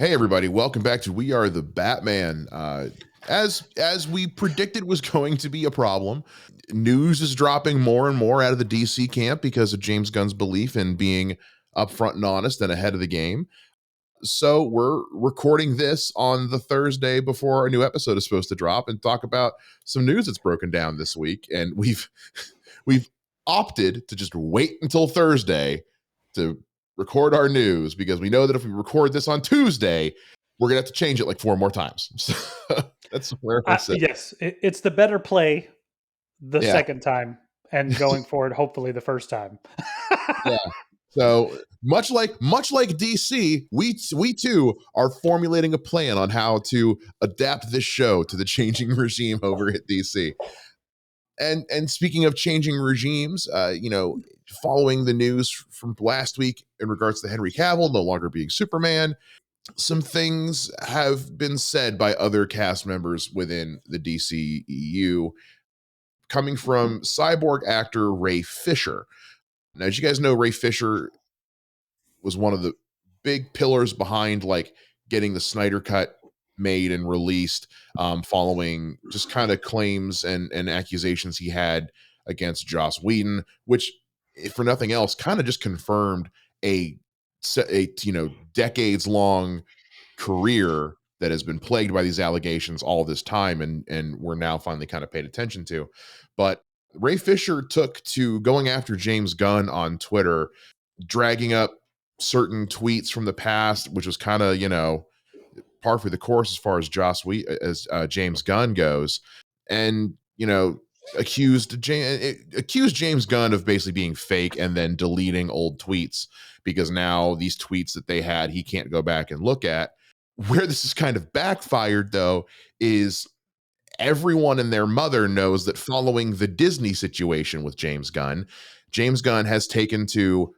Hey everybody, welcome back to We Are the Batman. As we predicted was going to be a problem, news is dropping more and more out of the DC camp because of James Gunn's belief in being upfront and honest and ahead of the game. So we're recording this on the Thursday before a new episode is supposed to drop and talk about some news that's broken down this week. And we've opted to just wait until Thursday to record our news because we know that if we record this on Tuesday, we're gonna have to change it like 4 more times. So that's where we're sitting. Yes, it's the better play the Yeah, second time, and going forward, hopefully the first time. yeah. So much like DC, we too are formulating a plan on how to adapt this show to the changing regime over at DC. And speaking of changing regimes, following the news from last week in regards to Henry Cavill no longer being Superman, some things have been said by other cast members within the DCEU, coming from cyborg actor Ray Fisher. Now, as you guys know, Ray Fisher was one of the big pillars behind like getting the Snyder Cut made and released, following just kind of claims and accusations he had against Joss Whedon, which, if for nothing else, kind of just confirmed a decades long career that has been plagued by these allegations all this time, and we're now finally kind of paid attention to. But Ray Fisher took to going after James Gunn on Twitter, dragging up certain tweets from the past, which was kind of, par for the course as far as James Gunn goes, and accused James Gunn of basically being fake and then deleting old tweets, because now these tweets that they had he can't go back and look at. Where this is kind of backfired, though, is everyone and their mother knows that following the Disney situation with James Gunn has taken to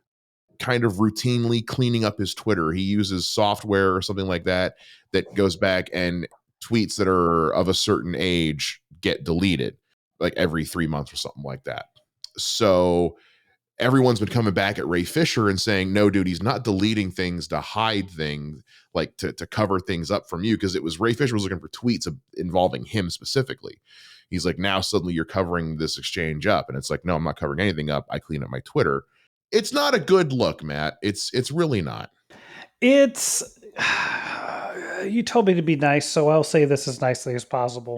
kind of routinely cleaning up his Twitter. He uses software or something like that that goes back, and tweets that are of a certain age get deleted like every 3 months or something like that. So everyone's been coming back at Ray Fisher and saying, no, dude, he's not deleting things to hide things, like to cover things up from you. Because it was Ray Fisher was looking for tweets involving him specifically. He's like, now suddenly you're covering this exchange up. And it's like, no, I'm not covering anything up. I clean up my Twitter. It's not a good look, Matt. It's really not. It's you told me to be nice, so I'll say this as nicely as possible.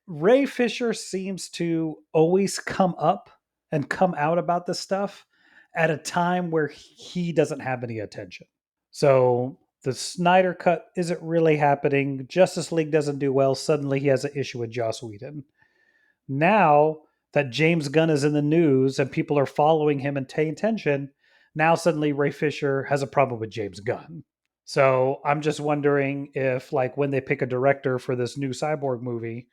Ray Fisher seems to always come up and come out about this stuff at a time where he doesn't have any attention. So the Snyder Cut isn't really happening. Justice League doesn't do well. Suddenly he has an issue with Joss Whedon. Now that James Gunn is in the news and people are following him and paying attention, now suddenly Ray Fisher has a problem with James Gunn. So I'm just wondering if, like, when they pick a director for this new Cyborg movie,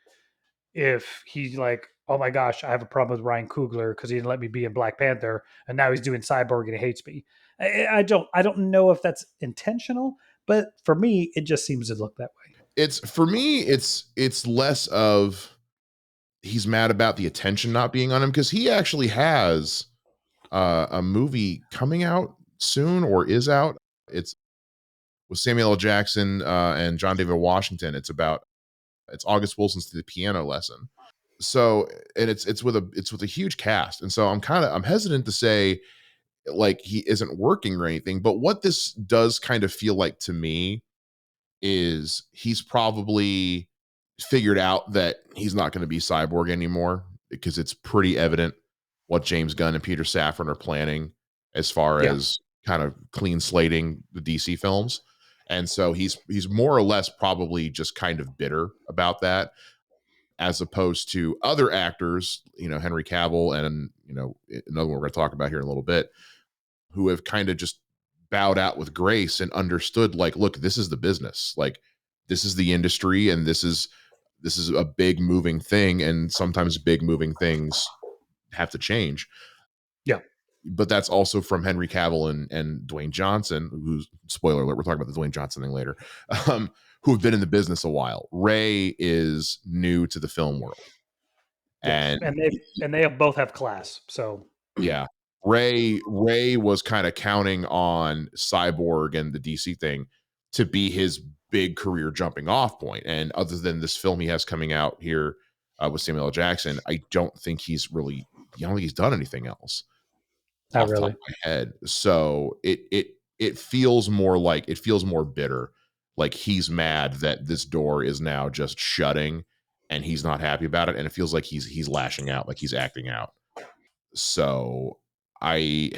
if he's like, oh my gosh, I have a problem with Ryan Coogler because he didn't let me be in Black Panther, and now he's doing Cyborg and he hates me. I don't know if that's intentional, but for me, it just seems to look that way. It's less of he's mad about the attention not being on him, because he actually has a movie coming out soon, or is out. It's with Samuel L. Jackson and John David Washington. It's August Wilson's The Piano Lesson. So, and it's with a huge cast, and so I'm hesitant to say like he isn't working or anything. But what this does kind of feel like to me is he's probably figured out that he's not going to be Cyborg anymore, because it's pretty evident what James Gunn and Peter Safran are planning as far Yeah. as kind of clean slating the DC films. And so he's more or less probably just kind of bitter about that, as opposed to other actors, Henry Cavill and, another one we're going to talk about here in a little bit, who have kind of just bowed out with grace and understood, like, look, this is the business. Like, this is the industry, and this is a big moving thing, and sometimes big moving things have to change. Yeah. But that's also from Henry Cavill and Dwayne Johnson, who's, spoiler alert, we're talking about the Dwayne Johnson thing later, who have been in the business a while. Ray is new to the film world. Yes. And And they both have class. So yeah. Ray was kind of counting on Cyborg and the DC thing to be his big career jumping off point. And other than this film he has coming out here with Samuel L. Jackson, I don't think he's really, I don't think he's done anything else Not off the top really. of my head. So it feels more like, it feels more bitter. Like he's mad that this door is now just shutting and he's not happy about it. And it feels like he's lashing out, like he's acting out. So I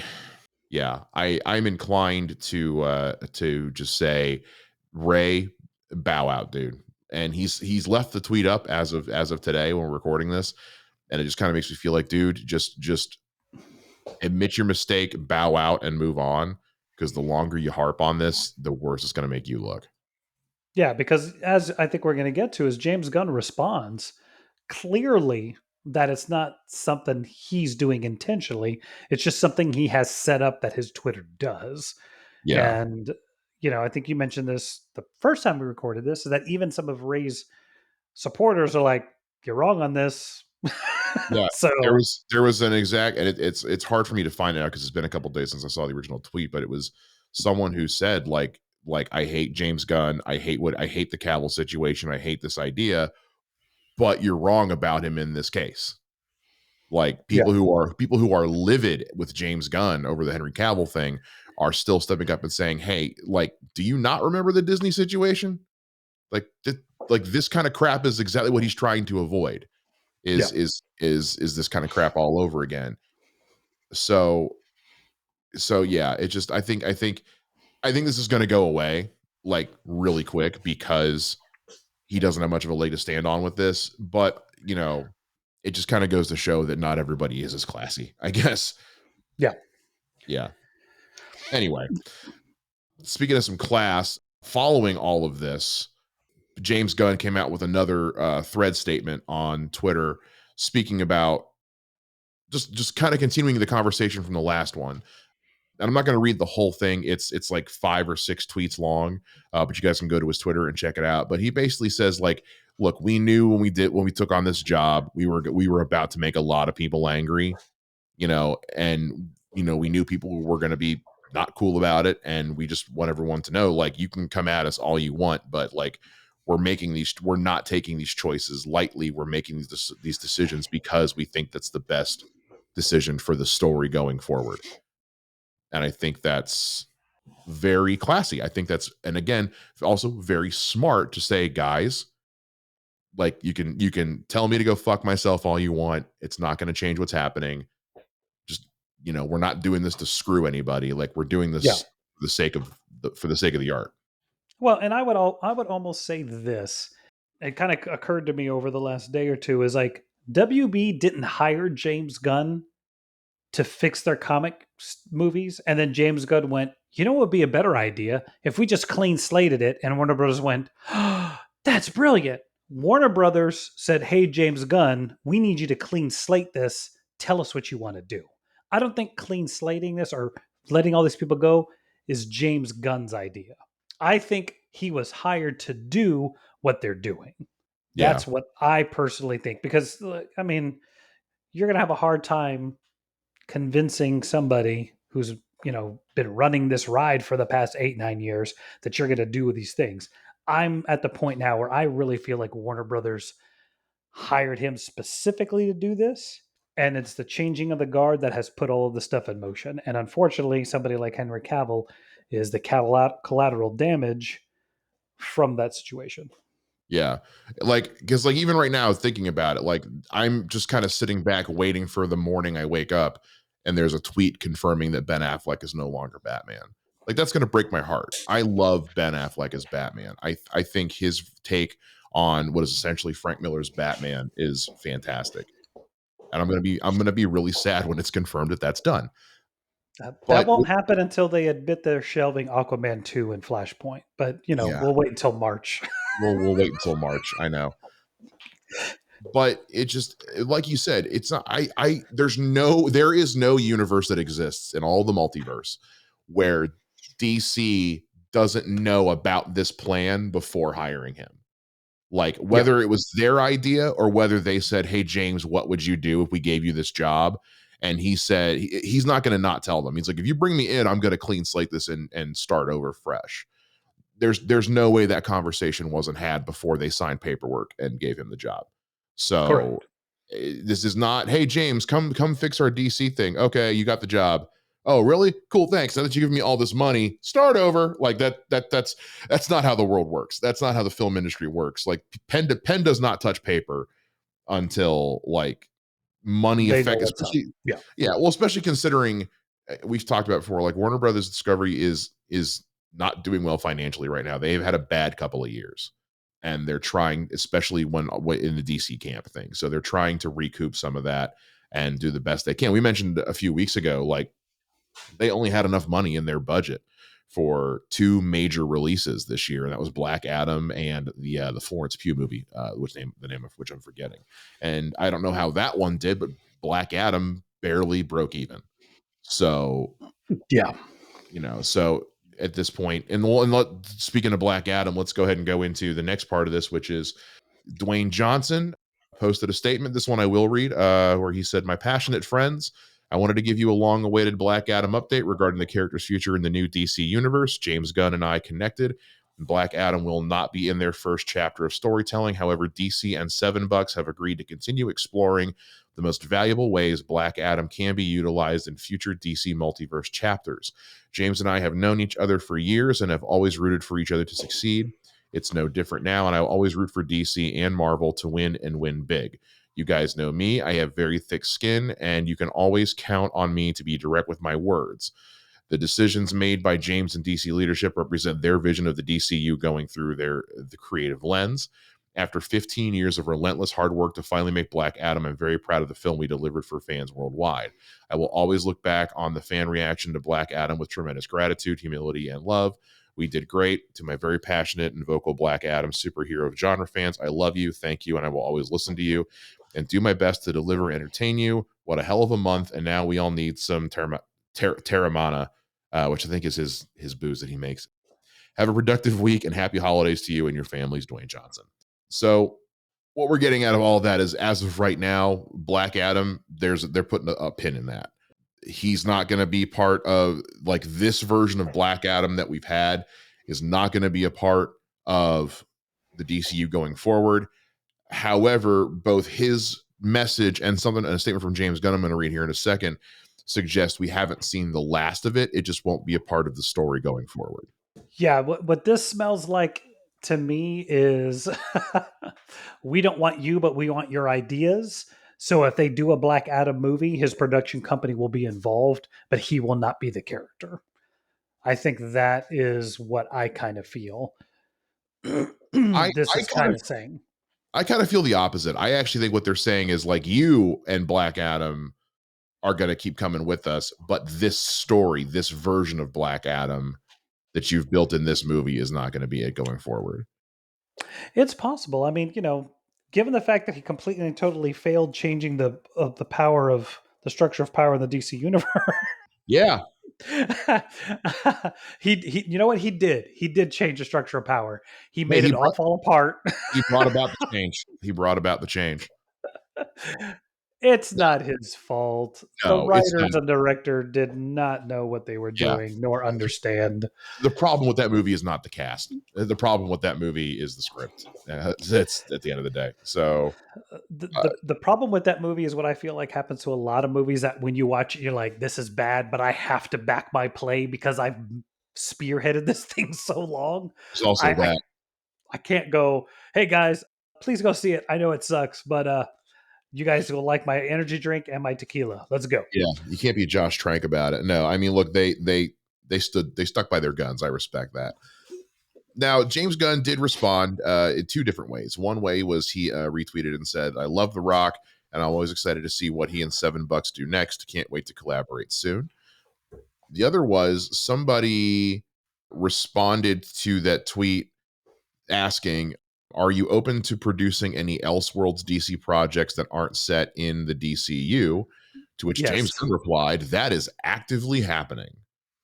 yeah, I'm inclined to just say, Ray, bow out, dude. And he's left the tweet up as of today when we're recording this, and it just kind of makes me feel like, dude, just admit your mistake, bow out, and move on. Because the longer you harp on this, the worse it's going to make you look. Yeah, because as I think we're going to get to, is James Gunn responds clearly that it's not something he's doing intentionally. It's just something he has set up that his Twitter does. Yeah, And, you know, I think you mentioned this the first time we recorded this, is that even some of Ray's supporters are like, you're wrong on this. yeah. So, There was an exact, and it's hard for me to find it out because it's been a couple days since I saw the original tweet, but it was someone who said like I hate James Gunn, I hate the Cavill situation, I hate this idea, but you're wrong about him in this case. Like yeah, people who are livid with James Gunn over the Henry Cavill thing are still stepping up and saying, "Hey, like, do you not remember the Disney situation? Like, like this kind of crap is exactly what he's trying to avoid. yeah, Is this kind of crap all over again?" So yeah, it just I think this is going to go away like really quick because he doesn't have much of a leg to stand on with this. But you know, it just kind of goes to show that not everybody is as classy, I guess. yeah. Yeah. Anyway, speaking of some class, following all of this, James Gunn came out with another thread statement on Twitter speaking about just kind of continuing the conversation from the last one. And I'm not going to read the whole thing. It's like 5 or 6 tweets long, but you guys can go to his Twitter and check it out. But he basically says like, look, we knew when we took on this job, we were about to make a lot of people angry, you know, and you know we knew people were going to be not cool about it, and we just want everyone to know like you can come at us all you want, but like we're not taking these choices lightly. We're making these decisions because we think that's the best decision for the story going forward. And I think that's very classy. I think that's, and again, also very smart to say, guys, like you can tell me to go fuck myself all you want. It's not going to change what's happening. Just, you know, we're not doing this to screw anybody. Like we're doing Yeah. this for the sake of for the sake of the art. Well, and I would almost say this. It kind of occurred to me over the last day or two is like WB didn't hire James Gunn to fix their movies, and then James Gunn went, "You know what would be a better idea if we just clean slated it?" And Warner Brothers went, oh, "That's brilliant." Warner Brothers said, "Hey James Gunn, we need you to clean slate this. Tell us what you want to do." I don't think clean slating this or letting all these people go is James Gunn's idea. I think he was hired to do what they're doing. Yeah. That's what I personally think because I mean, you're going to have a hard time convincing somebody who's, you know, been running this ride for the past 8 9 years that you're going to do these things. I'm at the point now where I really feel like Warner Brothers hired him specifically to do this, and it's the changing of the guard that has put all of the stuff in motion. And unfortunately, somebody like Henry Cavill is the collateral damage from that situation. Yeah. Like, because, like, even right now, thinking about it, like, I'm just kind of sitting back waiting for the morning I wake up and there's a tweet confirming that Ben Affleck is no longer Batman. Like, that's going to break my heart. I love Ben Affleck as Batman. I think his take on what is essentially Frank Miller's Batman is fantastic. And I'm going to be really sad when it's confirmed that that's done. That But won't happen until they admit they're shelving Aquaman 2 and Flashpoint. But, you know, yeah, we'll wait until March. we'll wait until March. I know. But it just, like you said, it's not, there is no universe that exists in all the multiverse where DC doesn't know about this plan before hiring him. Like Yeah. whether it was their idea or whether they said, "Hey James, what would you do if we gave you this job?" And he said he's not going to not tell them. He's like, if you bring me in, I'm going to clean slate this and start over fresh. There's no way that conversation wasn't had before they signed paperwork and gave him the job. So Correct. this is not, hey James, come fix our DC thing. Okay, you got the job. Oh, really? Cool, thanks. Now that you give me all this money, start over. Like that's not how the world works. That's not how the film industry works. Like pen does not touch paper until like money They know effect, what's up. especially Yeah. yeah, well, especially considering we've talked about before, like Warner Brothers Discovery is not doing well financially right now. They've had a bad couple of years, and they're trying, especially when in the DC camp thing. So they're trying to recoup some of that and do the best they can. We mentioned a few weeks ago, like they only had enough money in their budget for two major releases this year, and that was Black Adam and the Florence Pugh movie, the name of which I'm forgetting. And I don't know how that one did, but Black Adam barely broke even. So Yeah. so at this point, speaking of Black Adam, let's go ahead and go into the next part of this, which is Dwayne Johnson posted a statement. This one I will read, where he said, "My passionate friends, I wanted to give you a long awaited Black Adam update regarding the character's future in the new DC universe. James Gunn and I connected. Black Adam will not be in their first chapter of storytelling. However, DC and Seven Bucks have agreed to continue exploring the most valuable ways Black Adam can be utilized in future DC multiverse chapters. James and I have known each other for years and have always rooted for each other to succeed. It's no different now, and I will always root for DC and Marvel to win and win big. You guys know me. I have very thick skin, and you can always count on me to be direct with my words. The decisions made by James and DC leadership represent their vision of the DCU going through the creative lens. After 15 years of relentless hard work to finally make Black Adam, I'm very proud of the film we delivered for fans worldwide. I will always look back on the fan reaction to Black Adam with tremendous gratitude, humility, and love. We did great. To my very passionate and vocal Black Adam superhero of genre fans, I love you, thank you, and I will always listen to you and do my best to deliver and entertain you. What a hell of a month, and now we all need some Terramana, which I think is his booze that he makes. Have a productive week and happy holidays to you and your families, Dwayne Johnson." So what we're getting out of all of that is, as of right now, Black Adam, they're putting a pin in that. He's not going to be part of, like, this version of Black Adam that we've had is not going to be a part of the DCU going forward. However, both his message and a statement from James Gunn, I'm going to read here in a second, suggest we haven't seen the last of it. It just won't be a part of the story going forward. Yeah. What this smells like to me is we don't want you, but we want your ideas. So if they do a Black Adam movie, his production company will be involved, but he will not be the character. I think that is what I kind of feel. I This I is kind kind of of saying. I kind of feel the opposite. I actually think what they're saying is, like, you and Black Adam are going to keep coming with us, but this story, this version of Black Adam that you've built in this movie is not going to be it going forward. It's possible. I mean, given the fact that he completely and totally failed changing the power of the structure of power in the DC universe, Yeah. he you know what he did? He did change the structure of power. He Hey, made it all fall apart. he brought about the change. He brought about the change. It's not his fault. The No, it's not. writers and director did not know what they were Yeah. doing nor understand. The problem with that movie is not the cast. The problem with that movie is the script. That's at the end of the day. So, The problem with that movie is what I feel like happens to a lot of movies, that when you watch it, you're like, this is bad, but I have to back my play because I've spearheaded this thing so long. there's also I I, that. I can't go, hey guys, please go see it. I know it sucks, but you guys will like my energy drink and my tequila. Let's go. Yeah, you can't be Josh Trank about it. No, I mean, look, they stuck by their guns. I respect that. Now, James Gunn did respond in two different ways. One way was he retweeted and said, "I love The Rock, and I'm always excited to see what he and Seven Bucks do next. Can't wait to collaborate soon." The other was somebody responded to that tweet asking, "Are you open to producing any Elseworlds DC projects that aren't set in the DCU?" To which James Yes. Gunn replied, "That is actively happening." Yeah.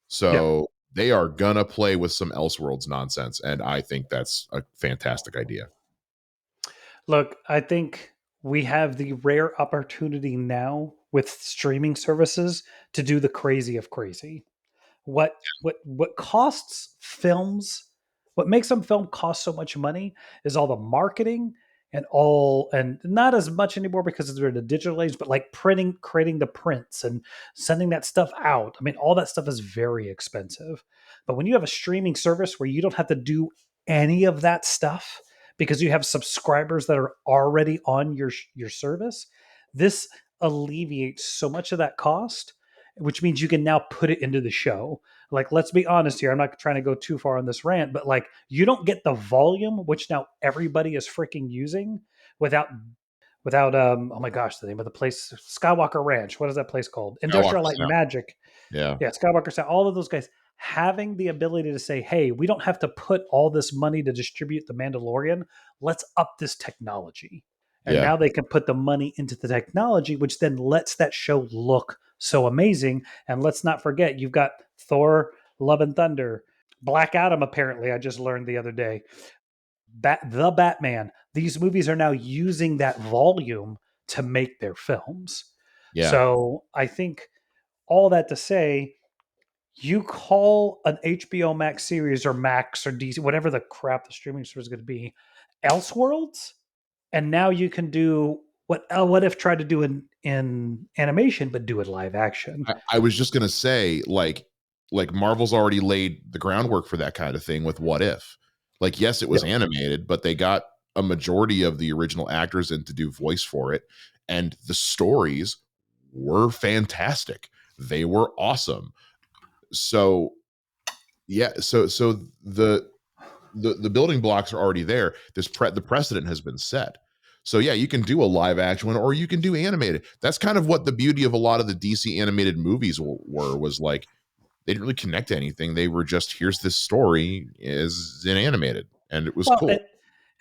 So they are gonna play with some Elseworlds nonsense, and I think that's a fantastic idea. Look, I think we have the rare opportunity now with streaming services to do the crazy of crazy. What costs films, what makes some film cost so much money is all the marketing and not as much anymore because they're in a digital age, but like printing, creating the prints and sending that stuff out. I mean, all that stuff is very expensive. But when you have a streaming service where you don't have to do any of that stuff because you have subscribers that are already on your service, this alleviates so much of that cost, which means you can now put it into the show. Like, let's be honest here. I'm not trying to go too far on this rant, but like, you don't get the volume, which now everybody is freaking using without, oh my gosh, the name of the place, Skywalker Ranch. What is that place called? Skywalker Industrial Light and Sound. Magic. Yeah. Yeah, Skywalker Sound. All of those guys having the ability to say, hey, we don't have to put all this money to distribute The Mandalorian. Let's up this technology. And Yeah. now they can put the money into the technology, which then lets that show look so amazing. And let's not forget, you've got Thor, Love and Thunder, Black Adam, apparently, I just learned the other day, the Batman. These movies are now using that volume to make their films. Yeah. So I think all that to say, you call an HBO Max series or Max or DC, whatever the crap the streaming service is going to be, Elseworlds, and now you can do what if tried to do in animation, but do it live action. I was just gonna say, like Marvel's already laid the groundwork for that kind of thing with What If. Like, yes, it was Yep. animated, but they got a majority of the original actors in to do voice for it, and the stories were fantastic. They were awesome. So yeah, so the building blocks are already there. The precedent has been set. So yeah, you can do a live action one or you can do animated. That's kind of what the beauty of a lot of the DC animated movies were, was like they didn't really connect to anything. They were just, here's this story is in animated, and it was Well, cool.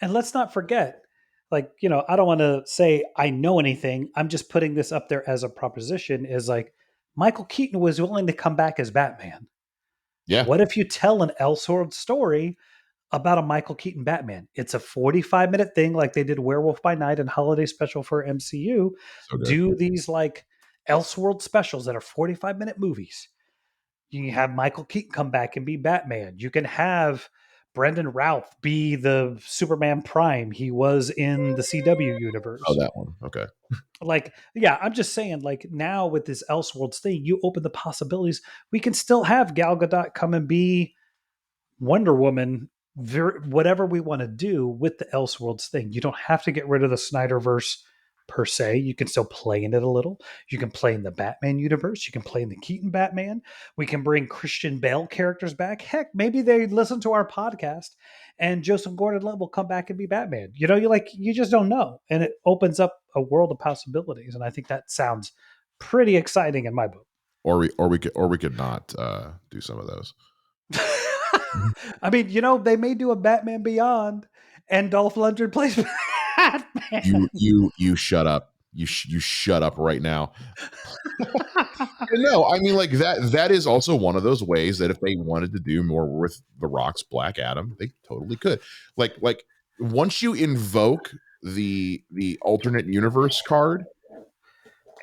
and let's not forget, like, I don't want to say I know anything. I'm just putting this up there as a proposition. Is like Michael Keaton was willing to come back as Batman. Yeah, What if you tell an Elseworld story about a Michael Keaton Batman? It's a 45-minute thing, like they did Werewolf by Night and Holiday Special for MCU. so good. Do these like Elseworld specials that are 45-minute movies. You can have Michael Keaton come back and be Batman. You can have Brendan Routh be the Superman Prime he was in the CW Oh, universe. that one. Okay. Like, yeah, I'm just saying, like, now with this Elseworlds thing, you open the possibilities. We can still have Gal Gadot come and be Wonder Woman, whatever we want to do with the Elseworlds thing. You don't have to get rid of the Snyderverse per se. You can still play in it a little. You can play in the Batman universe. You can play in the Keaton Batman. We can bring Christian Bale characters back. Heck, maybe they listen to our podcast and Joseph Gordon-Levitt will come back and be Batman. You just don't know, and it opens up a world of possibilities. And I think that sounds pretty exciting in my book. Or we could not do some of those. I mean, they may do a Batman Beyond, and Dolph Lundgren plays Batman. You shut up. You shut up right now. No, I mean, like, that is also one of those ways that if they wanted to do more with The Rock's Black Adam, they totally could. Like once you invoke the alternate universe card,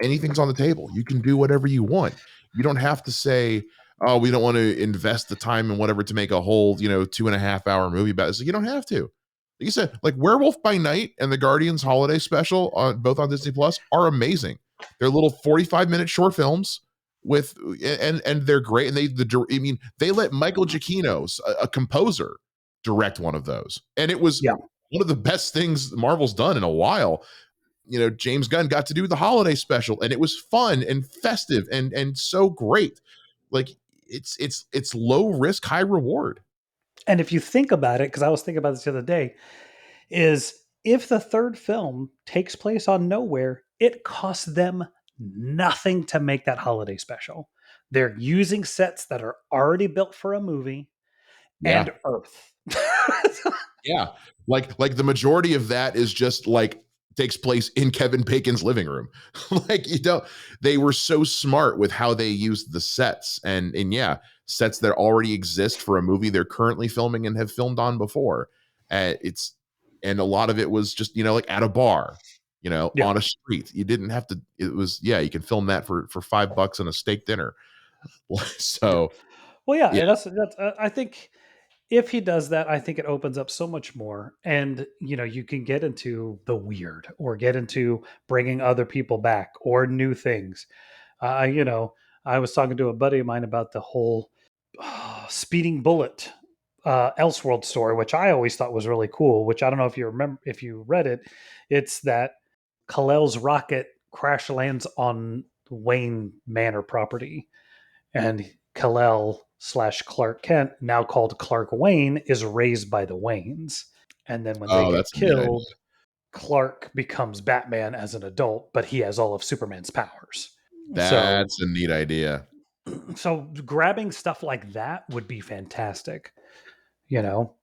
anything's on the table. You can do whatever you want. You don't have to say, oh, we don't want to invest the time and whatever to make a whole, 2.5 hour movie about it. So you don't have to. Like you said, like Werewolf by Night and the Guardians Holiday Special on both on Disney Plus are amazing. They're little 45-minute short films with and they're great. And they let Michael Giacchino, a composer, direct one of those. And it was Yeah. one of the best things Marvel's done in a while. James Gunn got to do the holiday special, and it was fun and festive and so great. Like, it's low risk, high reward. And if you think about it, because I was thinking about this the other day, is if the third film takes place on nowhere, it costs them nothing to make that holiday special. They're using sets that are already built for a movie Yeah. and Earth. Yeah. Like the majority of that is just like takes place in Kevin Bacon's living room. Like, they were so smart with how they used the sets and yeah, sets that already exist for a movie they're currently filming and have filmed on before. And a lot of it was just, like at a bar. Yeah. on a street. You didn't have to. It was, yeah, you can film that for $5 and a steak dinner. Yeah. So Well, yeah, yeah, and that's I think if he does that, I think it opens up so much more. And, you can get into the weird or get into bringing other people back or new things. Uh, you know, I was talking to a buddy of mine about the whole speeding bullet Elseworld story, which I always thought was really cool. Which I don't know if you remember, if you read it. It's that Kal-El's rocket crash lands on Wayne Manor property, and Kal-El slash Clark Kent, now called Clark Wayne, is raised by the Waynes. And then when they oh, get that's a neat idea. killed, Clark becomes Batman as an adult, but he has all of Superman's powers. So That's a neat idea. so grabbing stuff like that would be fantastic. You know,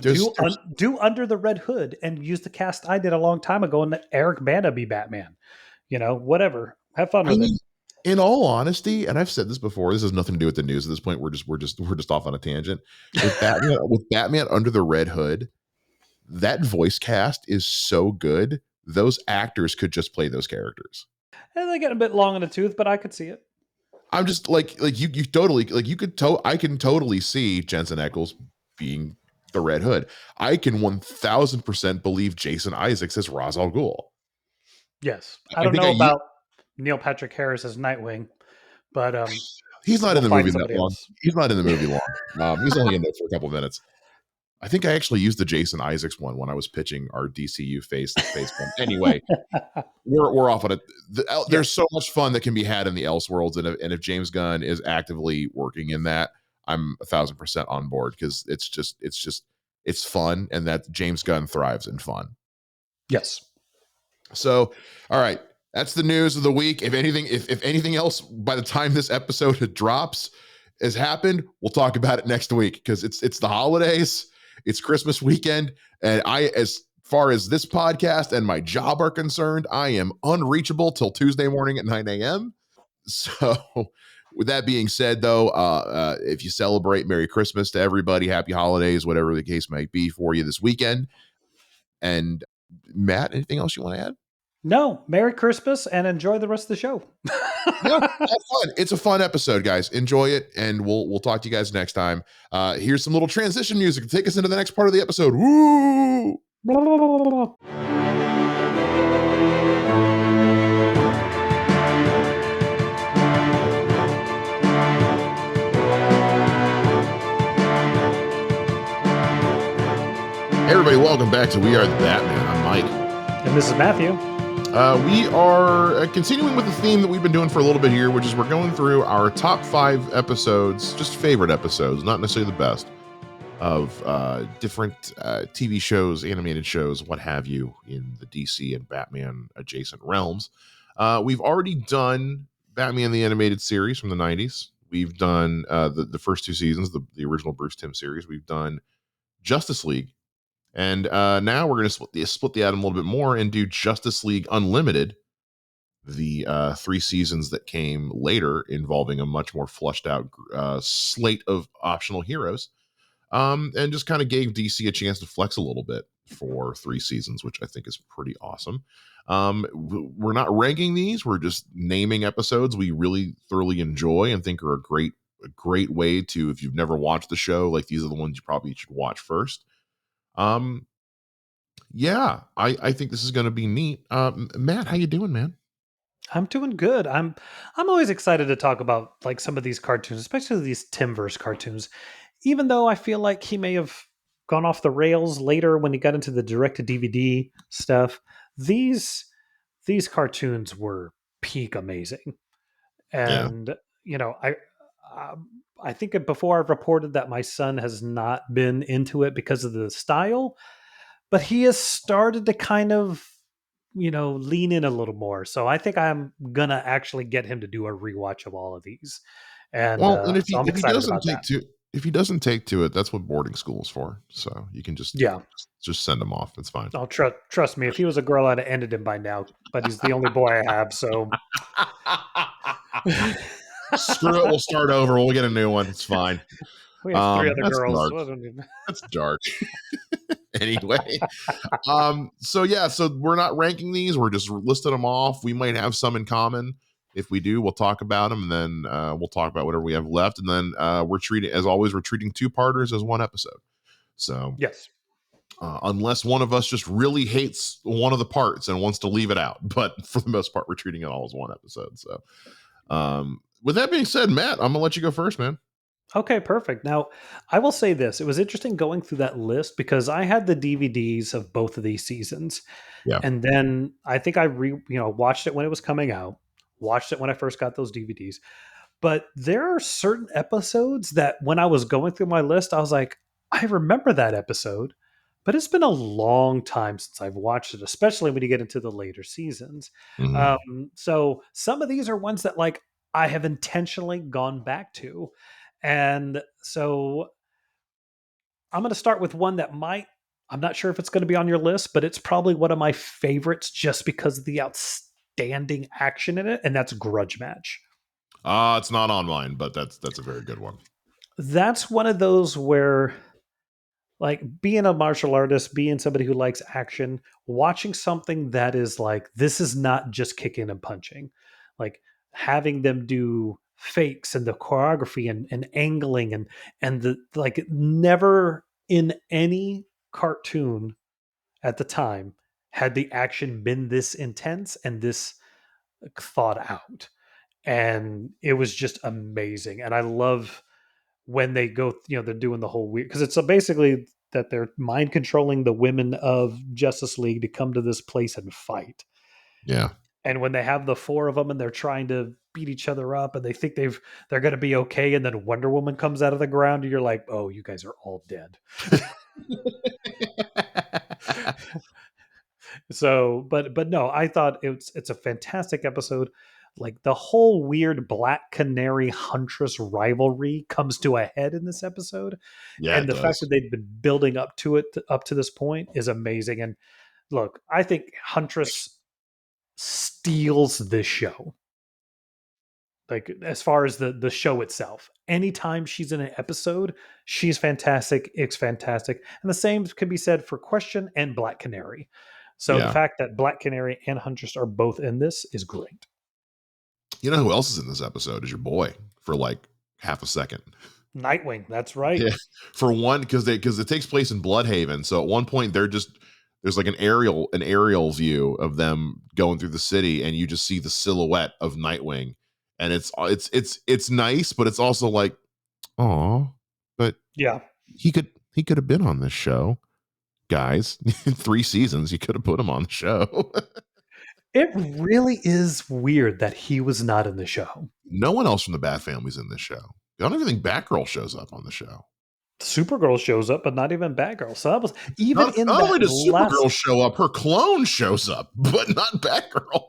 There's do Under the Red Hood and use the cast I did a long time ago and let Eric Bana be Batman. Whatever. Have fun I with it. mean, in all honesty, and I've said this before, this has nothing to do with the news at this point. We're just off on a tangent. With Batman Under the Red Hood, that voice cast is so good. Those actors could just play those characters. And they get a bit long in the tooth, but I could see it. I'm just like you totally like you could I can totally see Jensen Ackles being the Red Hood. I can 1000% believe Jason Isaacs as Ra's al Ghul. Yes. I I don't think know about Neil Patrick Harris as Nightwing, but he's not we'll in the find movie that somebody long. else. He's not in the movie long. He's only in there for a couple of minutes. I think I actually used the Jason Isaacs one when I was pitching our DCU face one. Anyway, we're off on it. There's Yes. so much fun that can be had in the Elseworlds, and if James Gunn is actively working in that, I'm 1000% on board because it's fun, and that James Gunn thrives in fun. Yes. So, all right, that's the news of the week. If anything else by the time this episode drops has happened, we'll talk about it next week because it's the holidays, it's Christmas weekend, and as far as this podcast and my job are concerned, I am unreachable till Tuesday morning at 9 a.m. So, with that being said, though, if you celebrate, Merry Christmas to everybody, Happy Holidays, whatever the case might be for you this weekend. And Matt, anything else you want to add? No. Merry Christmas and enjoy the rest of the show. Yeah, have fun. It's a fun episode, guys. Enjoy it, and we'll talk to you guys next time. Here's some little transition music to take us into the next part of the episode. Woo! Blah, blah, blah, blah, blah. Hey, everybody, welcome back to We Are the Batman. I'm Mike. And this is Matthew. We are continuing with the theme that we've been doing for a little bit here, which is we're going through our top 5 episodes, just favorite episodes, not necessarily the best, of different TV shows, animated shows, what have you, in the DC and Batman adjacent realms. We've already done Batman the Animated Series from the 90s. We've done the first 2 seasons, the original Bruce Timm series. We've done Justice League. And now we're going to split the atom a little bit more and do Justice League Unlimited, the 3 seasons that came later, involving a much more fleshed out slate of optional heroes, and just kind of gave DC a chance to flex a little bit for 3 seasons, which I think is pretty awesome. We're not ranking these; we're just naming episodes we really thoroughly enjoy and think are a great way to, if you've never watched the show, like these are the ones you probably should watch first. Yeah, I think this is going to be neat. Matt, how you doing, man? I'm doing good. I'm always excited to talk about like some of ththese cartoons, especially these Timverse cartoons. Even though I feel like he may have gone off the rails later when he got into the direct to DVD stuff, these these cartoons were peak amazing. Yeah. And you know, I think before I've reported that my son has not been into it because of the style, but he has started to kind of lean in a little more. So I think I'm gonna actually get him to do a rewatch of all of these, and Well, and if so he I'm if he excited doesn't about take that. to if he doesn't take to it, that's what boarding school is for. So you can Yeah, just send him off. It's fine. I'll trust me. If he was a girl, I'd have ended him by now. But he's the only boy I have, so Screw it. We'll start over. We'll get a new one. It's fine. we have 3 other That's girls. dark. So I don't even... That's dark. Anyway, so yeah, so we're not ranking these. We're just listing them off. We might have some in common. If we do, we'll talk about them, and then we'll talk about whatever we have left. And then we're treating, as always, we're treating two parters as one episode. So Yes. unless one of us just really hates one of the parts and wants to leave it out, but for the most part, we're treating it all as one episode. So with that being said, Matt, I'm gonna let you go first, man. Okay, perfect. Now, I will say this. It was interesting going through that list because I had the DVDs of both of these seasons. Yeah. And then I think watched it when it was coming out, watched it when I first got those DVDs. But there are certain episodes that when I was going through my list, I was like, I remember that episode, but it's been a long time since I've watched it, especially when you get into the later seasons. Mhm. So some of these are ones that like I have intentionally gone back to. And so I'm going to start with one that I'm not sure if it's going to be on your list, but it's probably one of my favorites just because of the outstanding action in it. And that's Grudge Match. It's not on mine, but that's a very good one. That's one of those where, like, being a martial artist, being somebody who likes action, watching something that is like, this is not just kicking and punching, like having them do fakes and the choreography and angling and the like, never in any cartoon at the time had the action been this intense and this thought out. And it was just amazing. And I love when they go, they're doing the whole weird, because it's basically that they're mind controlling the women of Justice League to come to this place and fight. Yeah. And when they have the four of them and they're trying to beat each other up and they think they're going to be okay, and then Wonder Woman comes out of the ground and you're like, oh, you guys are all dead. So, but no, I thought it's a fantastic episode. Like the whole weird Black Canary Huntress rivalry comes to a head in this episode, Yeah, and it the fact does. that they've been building up to it up to this point is amazing. And look, I think Huntress steals this show. Like as far as the show itself, anytime she's in an episode, she's fantastic. It's fantastic, and the same can be said for Question and Black Canary. So the Yeah. fact that Black Canary and Huntress are both in this is great. You know who else is in this episode? Is your boy for like half a second. Nightwing, that's right. Yeah. For one, because it takes place in Bloodhaven. So at one point there's like an aerial view of them going through the city, and you just see the silhouette of Nightwing. And it's nice, but it's also like, oh, but Yeah, he could have been on this show, guys. In 3 seasons, you could have put him on the show. it really is weird that he was not in the show. No one else from the Bat family's in this show. I don't even think Batgirl shows up on the show. Supergirl shows up, but not even Batgirl. So that was even Not, in not that only does last. Supergirl show up, her clone shows up, but not Batgirl.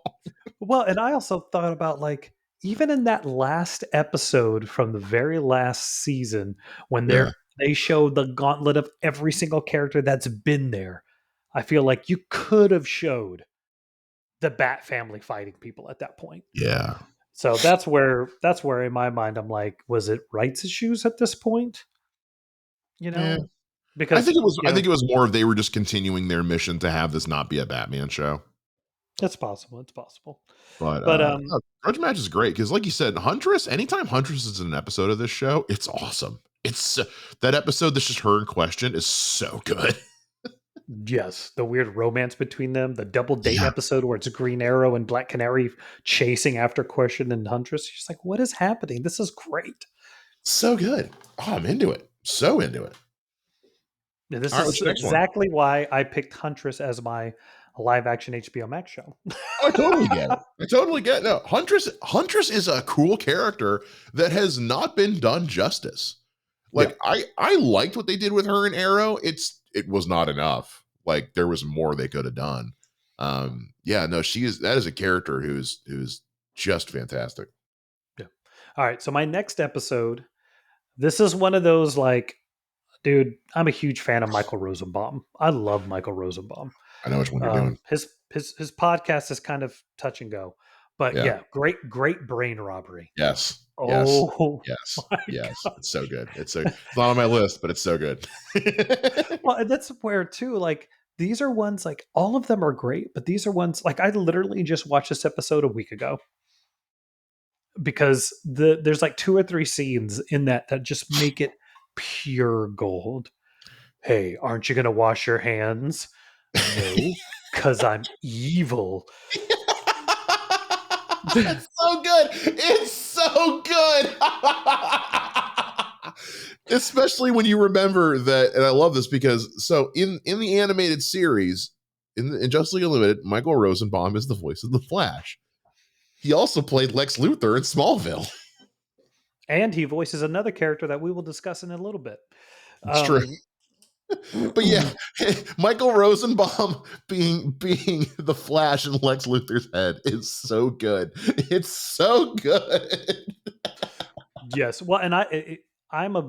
Well, and I also thought about like even in that last episode from the very last season when Yeah, they show the gauntlet of every single character that's been there. I feel like you could have showed the Bat family fighting people at that point. yeah, So that's where in my mind I'm like, was it rights issues at this point? You yeah. know, I because think it was. I think it was more of they were just continuing their mission to have this not be a Batman show. it's possible. It's possible. But But no, Grudge Match is great because, like you said, Huntress. Anytime Huntress is in an episode of this show, it's awesome. It's that episode that's just her in question is so good. yes, the weird romance between them, the double date Yeah, episode where it's Green Arrow and Black Canary chasing after Question and Huntress. She's like, what is happening? This is great. so good. Oh, I'm into it. So into it. And this All right, is what's your next one? exactly why I picked Huntress as my live action HBO Max show. Oh, I totally get it. I totally get it. No, Huntress is a cool character that has not been done justice. Yeah. Like I liked what they did with her in Arrow. It was not enough. Like there was more they could have done. Yeah, no, that is a character who's just fantastic. Yeah. All right. So my next episode, this is one of those like, dude, I'm a huge fan of Michael Rosenbaum. I love Michael Rosenbaum. I know which one you're doing. His podcast is kind of touch and go, but Yeah. yeah, great brain robbery. Yes. Yes. Oh Yes. my Yes. god. It's so good. It's not on my list, but it's so good. Well, and that's where too, like these are ones like all of them are great, but these are ones like I literally just watched this episode a week ago because there's like two or three scenes in that just make it pure gold. Hey, aren't you gonna wash your hands? No, because I'm evil. It's so good. It's so good. Especially when you remember that, and I love this because so in the animated series, in Justice League Unlimited, Michael Rosenbaum is the voice of the Flash. He also played Lex Luthor in Smallville. And he voices another character that we will discuss in a little bit. It's true. Um, But yeah, Michael Rosenbaum being the Flash in Lex Luthor's head is so good. It's so good. yes, well, and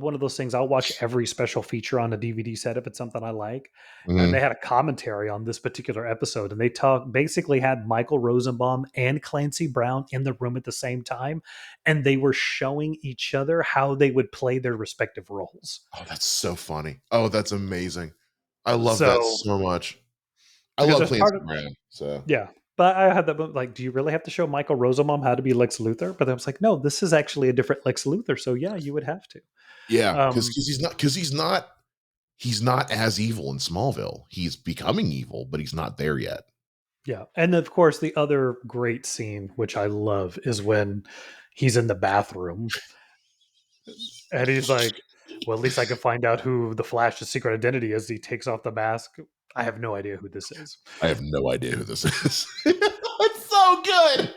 one of those things. I'll watch every special feature on a DVD set if it's something I like. And they Mhm. had a commentary on this particular episode, and they basically had Michael Rosenbaum and Clancy Brown in the room at the same time, and they were showing each other how they would play their respective roles. Oh, that's so funny. Oh, that's amazing. I love that So so much. I because love there's Clancy part of Brown. So yeah. But I had that like, do you really have to show Michael Rosenbaum how to be Lex Luthor? But I was like, no, this is actually a different Lex Luthor. So yeah, you would have to. yeah, because Um, he's not as evil in Smallville. He's becoming evil, but he's not there yet. Yeah. And of course, the other great scene, which I love, is when he's in the bathroom and he's like, well, at least I can find out who the Flash's secret identity is. He takes off the mask. I have no idea who this is. I have no idea who this is. It's so good.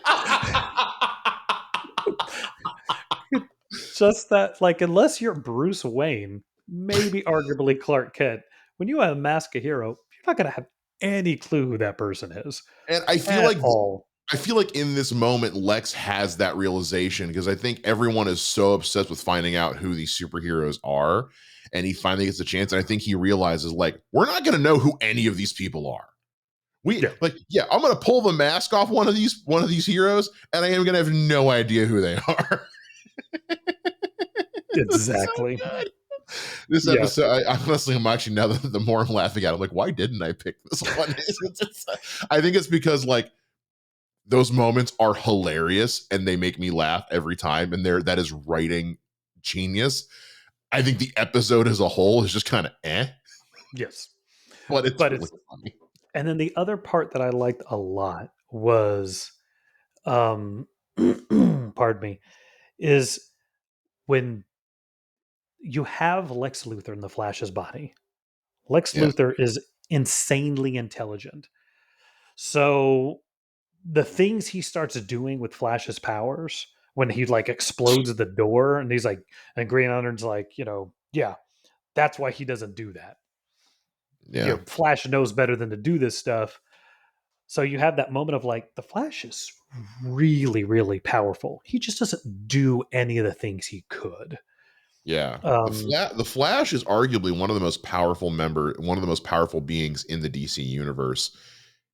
Just that, like, unless you're Bruce Wayne, maybe arguably Clark Kent, when you have Mask a Hero, you're not going to have any clue who that person is And at all. I feel like in this moment, Lex has that realization because I think everyone is so obsessed with finding out who these superheroes are. And he finally gets a chance. And I think he realizes, like, we're not going to know who any of these people are. We Yeah, like, yeah, I'm going to pull the mask off one of these heroes, and I am going to have no idea who they are. It's so exactly. good. This Yeah. episode, I honestly, I'm actually now the more I'm laughing at it, I'm like, why didn't I pick this one? I think it's because like those moments are hilarious and they make me laugh every time. And that is writing genius. I think the episode as a whole is just kind of Yes. but it's But really it's, funny. and then the other part that I liked a lot was, um, pardon me, is when you have Lex Luthor in the Flash's body. Lex Yeah. Luthor is insanely intelligent. So the things he starts doing with Flash's powers when he like explodes the door and he's like, and Green Lantern's like, yeah, that's why he doesn't do that. Yeah. Flash knows better than to do this stuff. So you have that moment of like, the Flash is really, really powerful. He just doesn't do any of the things he could. Yeah. Um, The Flash is arguably one of the most powerful beings in the DC universe.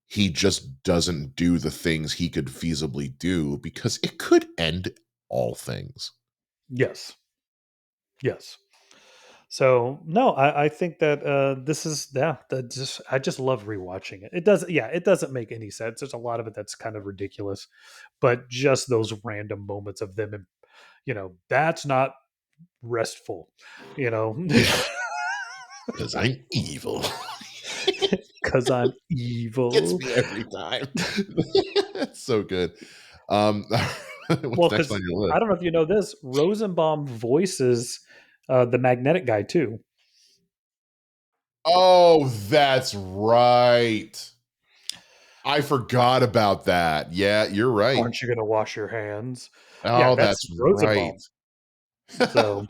He just doesn't do the things he could feasibly do because it could end all things. yes, yes. So no, I think that this is that just I just love rewatching it. It doesn't it doesn't make any sense. There's a lot of it that's kind of ridiculous, but just those random moments of them, and that's not restful, you know, Because I'm evil. because I'm Gets evil. me every time. It's so good. Um, Well, what's next on because your I list? don't know if you know this, Rosenbaum voices the magnetic guy too. Oh, that's right. I forgot about that. Yeah, you're right. Aren't you gonna wash your hands? Yeah, Oh, that's that's right. Rosenbaum. So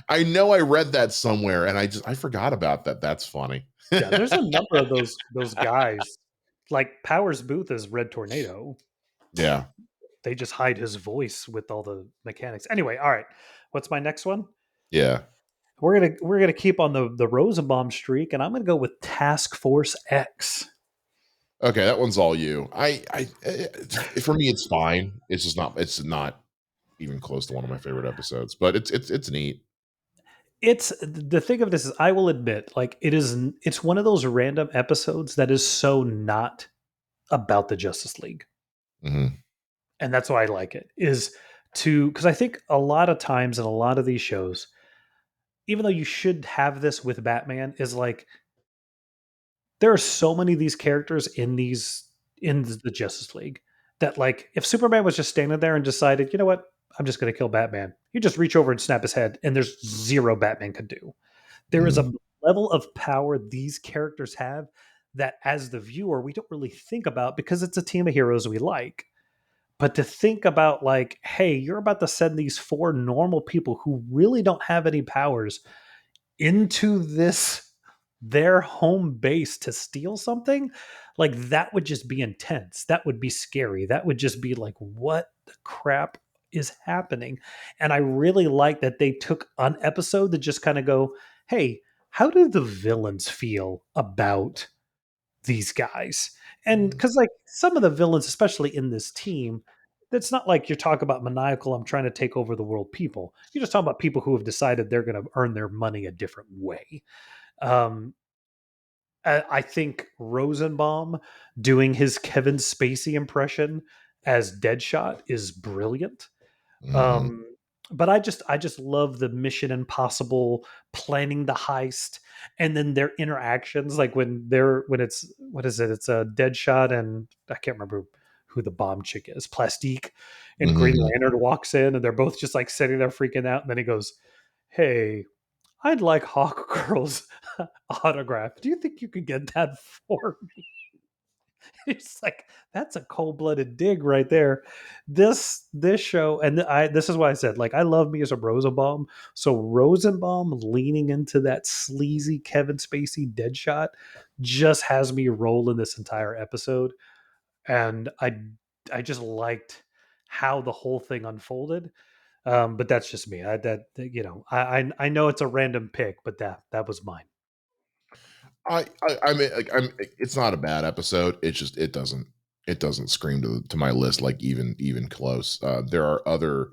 I know I read that somewhere and I forgot about that. That's funny. yeah, there's a number of those guys. Like Powers Booth is Red Tornado. Yeah. They just hide his voice with all the mechanics. Anyway, all right. What's my next one? Yeah. We're gonna keep on the Rosenbaum streak, and I'm gonna go with Task Force X. Okay, that one's all you. For me it's fine. It's just not it's not even close to one of my favorite episodes, but it's neat. It's the thing of this is I will admit, like it's one of those random episodes that is so not about the Justice League. Hmm. And that's why I like it is to because I think a lot of times in a lot of these shows, even though you should have this with Batman, is like there are so many of these characters in the Justice League that like if Superman was just standing there and decided, you know what, I'm just going to kill Batman, you just reach over and snap his head, and there's zero Batman could do. There is Hmm. a level of power these characters have that as the viewer we don't really think about because it's a team of heroes we like. But to think about like, hey, you're about to send these four normal people who really don't have any powers into this their home base to steal something, like that would just be intense. That would be scary. That would just be like, what the crap is happening? And I really like that they took an episode to just kind of go, hey, how do the villains feel about these guys? And because like some of the villains, especially in this team, it's not like you're talking about maniacal, I'm trying to take over the world people. You're just talking about people who have decided they're going to earn their money a different way. Um, I think Rosenbaum doing his Kevin Spacey impression as Deadshot is brilliant. Hmm. Um, but I just love the Mission Impossible planning the heist and then their interactions, like when it's what is it? It's a Deadshot and I can't remember who the bomb chick is, Plastique, and Green Hmm. Lantern walks in and they're both just like sitting there freaking out, and then he goes, "Hey, I'd like Hawk Girl's autograph. Do you think you could get that for me?" It's like that's a cold blooded dig right there. This show, and this is why I said like I love me as a Rosenbaum. So Rosenbaum leaning into that sleazy Kevin Spacey Deadshot just has me rolling this entire episode, and I just liked how the whole thing unfolded. But that's just me. I know it's a random pick, but that was mine. I mean, like, it's not a bad episode. It's just it doesn't scream to my list like even close. There are other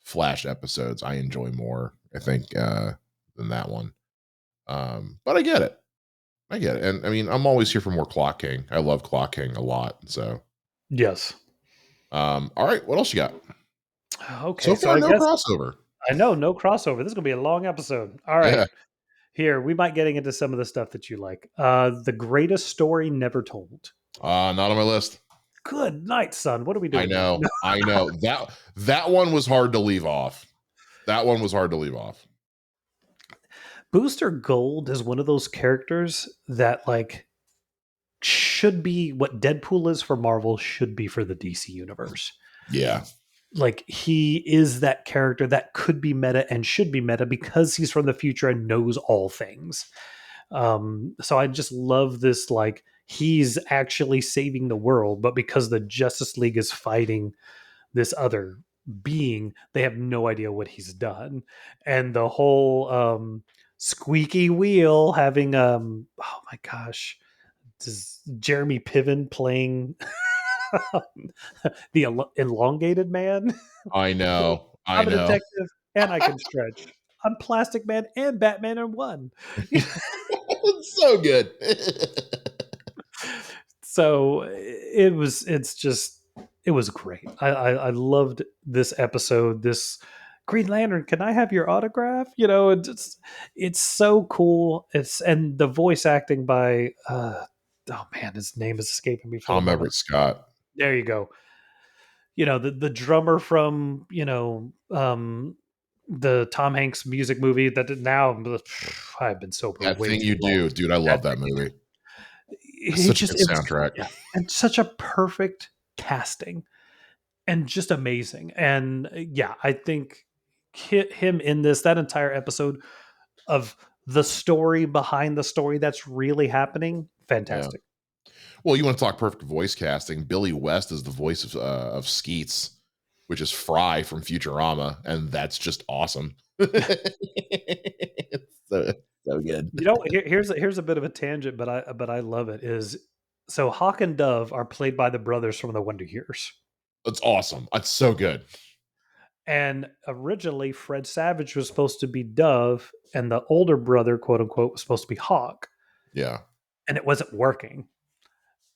Flash episodes I enjoy more, I think, than that one. But I get it. I get it. And I mean, I'm always here for more Clock King. I love Clock King a lot. So, Yes. all right, what else you got? Okay, So so far, I no guess crossover. I know no crossover. This is gonna be a long episode. All right, Yeah, here we might getting into some of the stuff that you like. The greatest story never told. not on my list. Good night, son. What are we I doing here? know, I know that one was hard to leave off. That one was hard to leave off. Booster Gold is one of those characters that like should be what Deadpool is for Marvel should be for the DC universe. Yeah, Like he is that character that could be meta and should be meta because he's from the future and knows all things. So I just love this, like he's actually saving the world, but because the Justice League is fighting this other being, they have no idea what he's done. And the whole squeaky wheel having oh my gosh, does Jeremy Piven playing the elongated man? I know, I I'm a know. detective and I can stretch. I'm Plastic Man and Batman in one. It's so good. So it was great. I loved this episode. This Green Lantern, can I have your autograph? You know, it's so cool. It's and the voice acting by oh man, his name is escaping me for the Tom moment. Everett Scott. There you go. You know, the drummer from, the Tom Hanks music movie that now I've been sober That way thing too you long. do, dude. I That love that movie. That's he such a just good it was soundtrack. yeah, and such a perfect casting and just amazing. And yeah, I think him in this that entire episode of the story behind the story that's really happening, Yeah. fantastic. Well, you want to talk perfect voice casting? Billy West is the voice of Skeets, which is Fry from Futurama, and that's just awesome. It's so good. You know, here's a bit of a tangent, but I love it. Is so Hawk and Dove are played by the brothers from the Wonder Years, It's awesome. It's so good. And originally, Fred Savage was supposed to be Dove, and the older brother, quote unquote, was supposed to be Hawk, Yeah. and it wasn't working.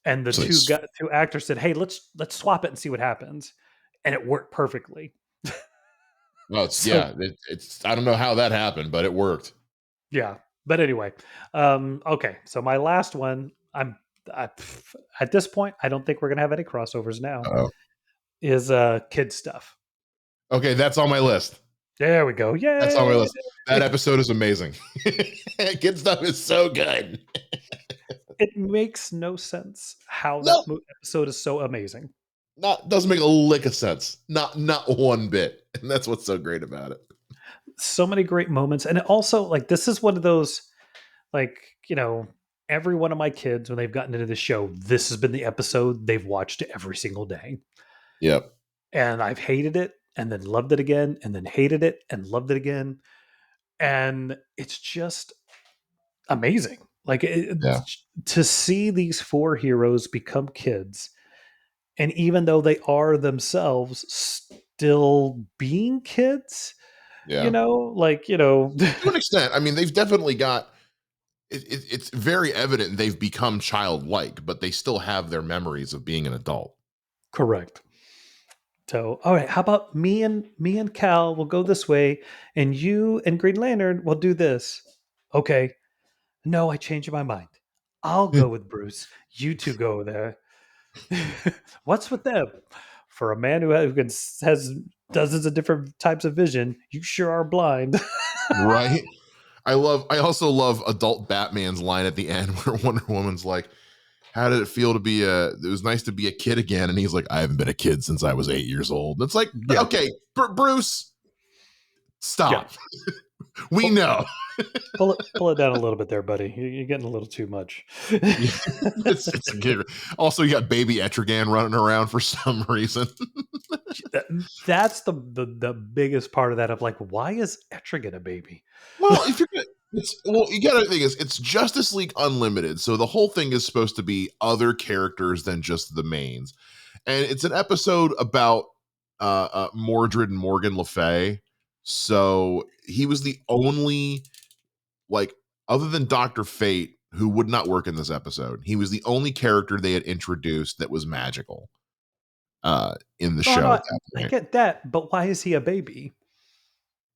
And the So two actors said, "Hey, let's swap it and see what happens," and it worked perfectly. well, So it's I don't know how that happened, but it worked. yeah, but anyway, okay. So my last one, at this point, I don't think we're gonna have any crossovers now. Oh. Is kid stuff. Okay, that's on my list. There we go. That's on my Yay! list. That episode is amazing. Kid stuff is so good. It makes no sense how No, episode is so amazing. not doesn't make a lick of sense. Not one bit. And that's what's so great about it. So many great moments, and it also like this is one of those like every one of my kids when they've gotten into the show, this has been the episode they've watched every single day, Yep. and I've hated it and then loved it again and then hated it and loved it again, and it's just amazing. Like Yeah. to see these four heroes become kids, and even though they are themselves still being kids, Yeah. like To an extent. I mean, they've definitely got it's very evident they've become childlike, but they still have their memories of being an adult. correct. So, all right, how about me and Cal will go this way, and you and Green Lantern will do this. Okay. No, I changed my mind. I'll go with Bruce. You two go there. What's with them? For a man has dozens of different types of vision, you sure are blind. Right? I also love adult Batman's line at the end where Wonder Woman's like, how did it feel to be it was nice to be a kid again. And he's like, I haven't been a kid since I was 8 years old. And it's like, Yeah, okay, Bruce, yeah. stop. We Pull, know. pull it down a little bit there, buddy. You're getting a little too much. Yeah, it's a good. Also, you got baby Etrigan running around for some reason. That's the biggest part of that. Of like, why is Etrigan a baby? Well, if you're gonna, you gotta think is it's Justice League Unlimited, so the whole thing is supposed to be other characters than just the mains, and it's an episode about Mordred and Morgan Le Fay. So he was the only like other than Doctor Fate who would not work in this episode. He was the only character they had introduced that was magical in the Oh show no, at that I point get that, but why is he a baby?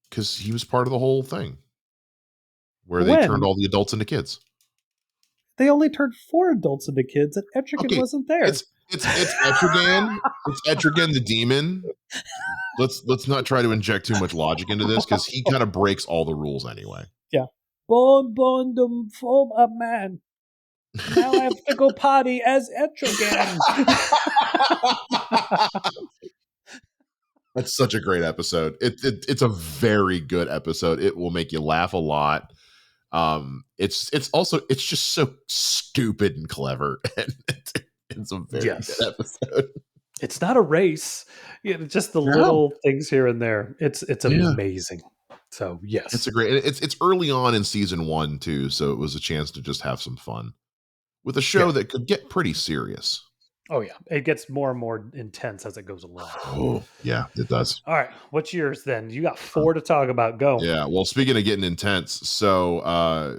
because he was part of the whole thing where they turned When all the adults into kids. they only turned four adults into kids, and Etrigan Okay, wasn't there. it's Etrigan. It's Etrigan the demon. Let's not try to inject too much logic into this because he kind of breaks all the rules anyway. Yeah, born to form a man. Now I have to go potty as Etrigan. That's such a great episode. It's a very good episode. It will make you laugh a lot. It's also it's just so stupid and clever, and it's a very Yes, good episode. it's not a race. Just the No, little things here and there. It's yeah, amazing. So it's yes, a great. It's early on in season one too, so it was a chance to just have some fun with a yeah. show that could get pretty serious. Oh yeah, it gets more and more intense as it goes along. Oh yeah, it does. All right, what's yours then? You got four to talk about. Go. Yeah. Well, speaking of getting intense, so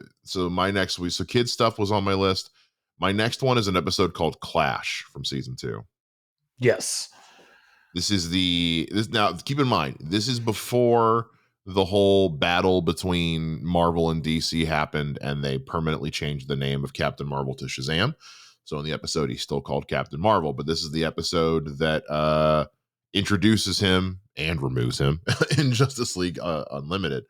my next week, so kids stuff was on my list. My next one is an episode called Clash from season two. Yes. This is this now keep in mind, this is before the whole battle between Marvel and DC happened and they permanently changed the name of Captain Marvel to Shazam. So in the episode he's still called Captain Marvel, but this is the episode that introduces him and removes him in Justice League Unlimited.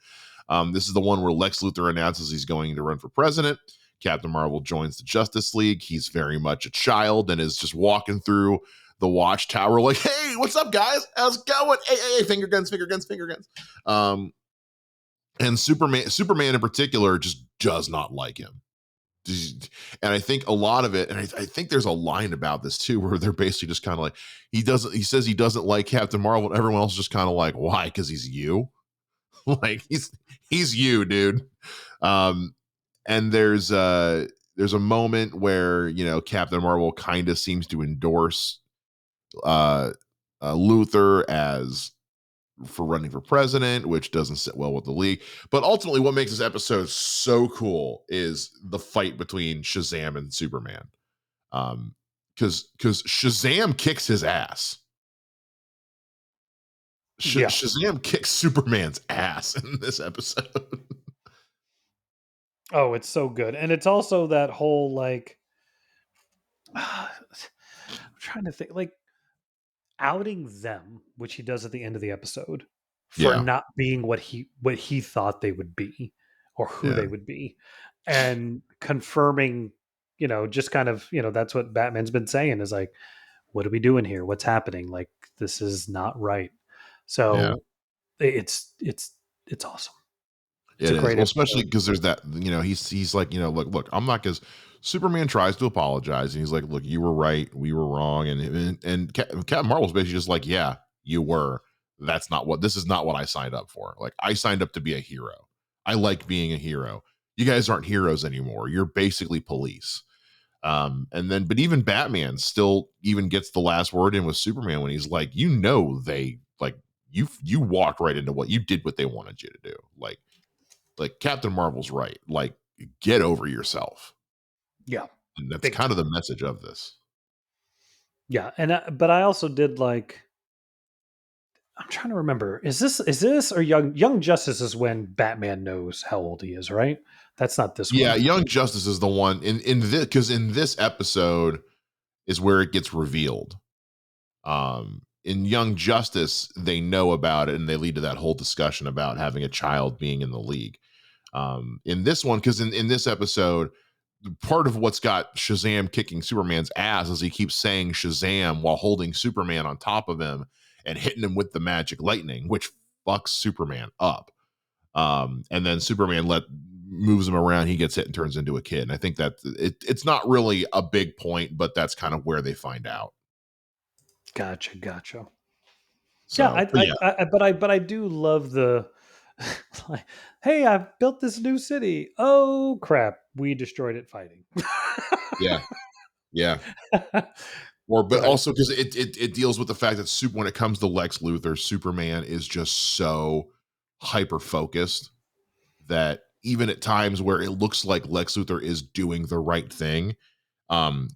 This is the one where Lex Luthor announces he's going to run for president. Captain Marvel joins the Justice League. He's very much a child and is just walking through the watchtower like, hey, what's up, guys? How's it going? Hey, finger guns, finger guns, finger guns. And Superman in particular just does not like him. And I think a lot of it, and I think there's a line about this too, where they're basically just kind of like, he says he doesn't like Captain Marvel, and everyone else is just kind of like, why? Because he's you. Like he's you, dude. Um, and there's a moment where Captain Marvel kind of seems to endorse uh, Luther as for running for president, which doesn't sit well with the league. But ultimately, what makes this episode so cool is the fight between Shazam and Superman. Because Shazam kicks his ass. Yeah. Shazam kicks Superman's ass in this episode. Oh, it's so good. And it's also that whole like I'm trying to think like outing them, which he does at the end of the episode, for Yeah, not being what he thought they would be or who yeah, they would be, and confirming, just kind of, that's what Batman's been saying is like, what are we doing here? What's happening? Like, this is not right. yeah. So it's awesome. It's It a is. great Well, especially episode. because there's that, he's like, look, I'm not, because Superman tries to apologize and he's like, look, you were right, we were wrong, and Captain Marvel's basically just like, yeah, you were. This is not what I signed up for. Like, I signed up to be a hero. I like being a hero. You guys aren't heroes anymore. You're basically police. But even Batman still even gets the last word in with Superman when he's like, they like you walked right into what you did, what they wanted you to do. Like Captain Marvel's right. Like, get over yourself. Yeah, And that's big kind of the time. message of this. Yeah, and but I also did like, I'm trying to remember. Is this or Young Justice is when Batman knows how old he is, right? That's not this Yeah, one. Young Justice is the one in this, because in this episode is where it gets revealed. In Young Justice, they know about it and they lead to that whole discussion about having a child being in the league. In this one, because in this episode, part of what's got Shazam kicking Superman's ass is he keeps saying Shazam while holding Superman on top of him and hitting him with the magic lightning, which fucks Superman up. And then Superman moves him around, he gets hit and turns into a kid. And I think that it's not really a big point, but that's kind of where they find out. Gotcha. Yeah, So, but yeah, but I do love the like, hey, I've built this new city. Oh crap, we destroyed it fighting. yeah, yeah. But But also because it deals with the fact that when it comes to Lex Luthor, Superman is just so hyper focused that even at times where it looks like Lex Luthor is doing the right thing, um,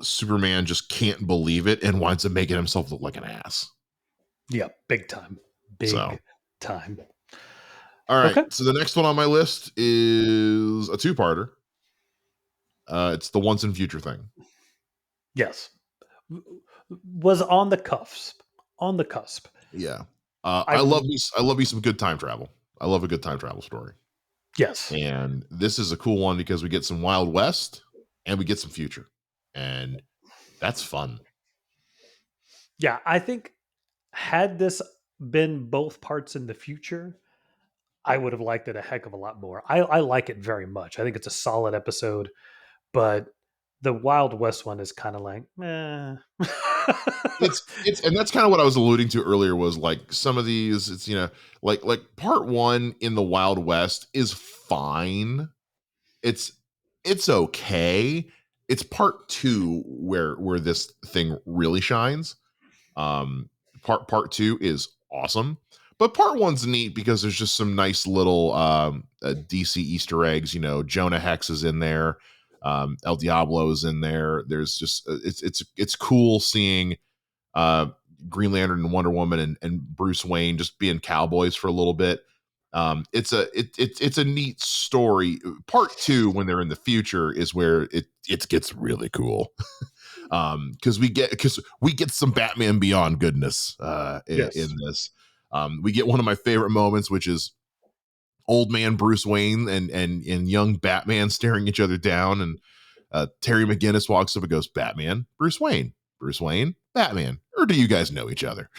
Superman just can't believe it and winds up making himself look like an ass. yeah, big time, So, big time. all right. Okay, So the next one on my list is a two-parter. It's the Once and Future thing. yes, was on the cusp, on the cusp. Yeah. I I love me some good time travel. I love a good time travel story. yes, And this is a cool one because we get some Wild West and we get some future. And that's fun. yeah. I think had this been both parts in the future, I would have liked it a heck of a lot more. I like it very much. I think it's a solid episode, but the Wild West one is kind of like, eh. It's and that's kind of what I was alluding to earlier was like some of these, it's like part 1 in the Wild West is fine. It's it's okay. It's part 2 where this thing really shines. Um, part 2 is awesome, but part 1's neat because there's just some nice little DC Easter eggs. Jonah Hex is in there, El Diablo is in there. There's just it's cool seeing uh, Green Lantern and Wonder Woman and Bruce Wayne just being cowboys for a little bit. It's a neat story. Part 2, when they're in the future, is where it gets really cool. Because we get some Batman Beyond goodness in Yes. this. We get one of my favorite moments, which is old man Bruce Wayne and young Batman staring each other down, and Terry McGinnis walks up and goes, "Batman, Bruce Wayne, Batman, or do you guys know each other?"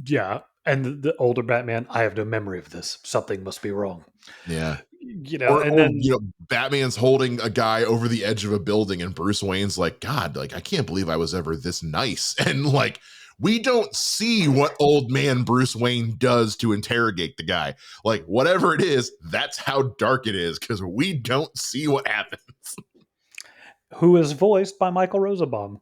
Yeah. And the older Batman, I have no memory of this. Something must be wrong. Yeah. And Or then Batman's holding a guy over the edge of a building, and Bruce Wayne's like, "God, like I can't believe I was ever this nice." And like, we don't see what old man Bruce Wayne does to interrogate the guy. Like, whatever it is, that's how dark it is because we don't see what happens. who is voiced by Michael Rosenbaum?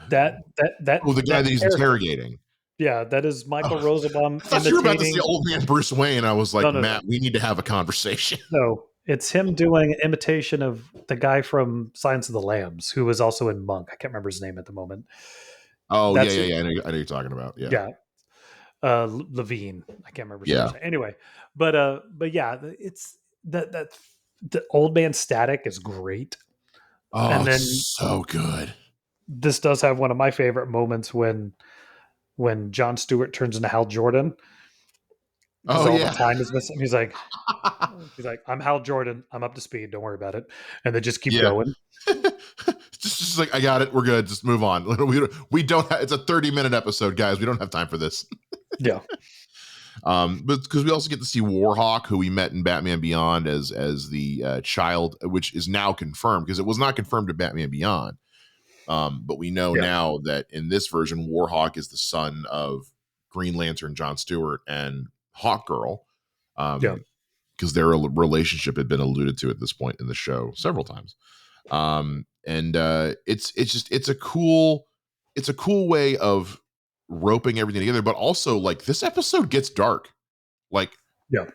That that Oh, that the guy that that he's character. interrogating. Yeah, that is Michael Oh, Rosenbaum I thought you were about to say imitating. old man Bruce Wayne. I was No, like, no, no. Matt, we need to have a conversation. No, it's him doing an imitation of the guy from Silence of the Lambs, who was also in Monk. I can't remember his name at the moment. Oh yeah, That's yeah, who, yeah. I know you're talking about. Yeah, yeah, Levine. I can't remember his yeah. first name. Anyway, but yeah, it's that the old man static is great, Oh, and then it's so good. this does have one of my favorite moments when John Stewart turns into Hal Jordan because Oh all the yeah. time is missing. He's like, I'm Hal Jordan. I'm up to speed. Don't worry about it. And they just keep Yeah. going. just like I got it. We're good. Just move on. We don't have, it's a 30-minute episode, guys. We don't have time for this. Yeah. But because we also get to see Warhawk, who we met in Batman Beyond as the child, which is now confirmed because it was not confirmed in Batman Beyond. But we know Yeah. now that in this version, Warhawk is the son of Green Lantern John Stewart and Hawkgirl. Yeah. Because their relationship had been alluded to at this point in the show several times. And it's a cool way of roping everything together, but also like this episode gets dark. Like, Yeah.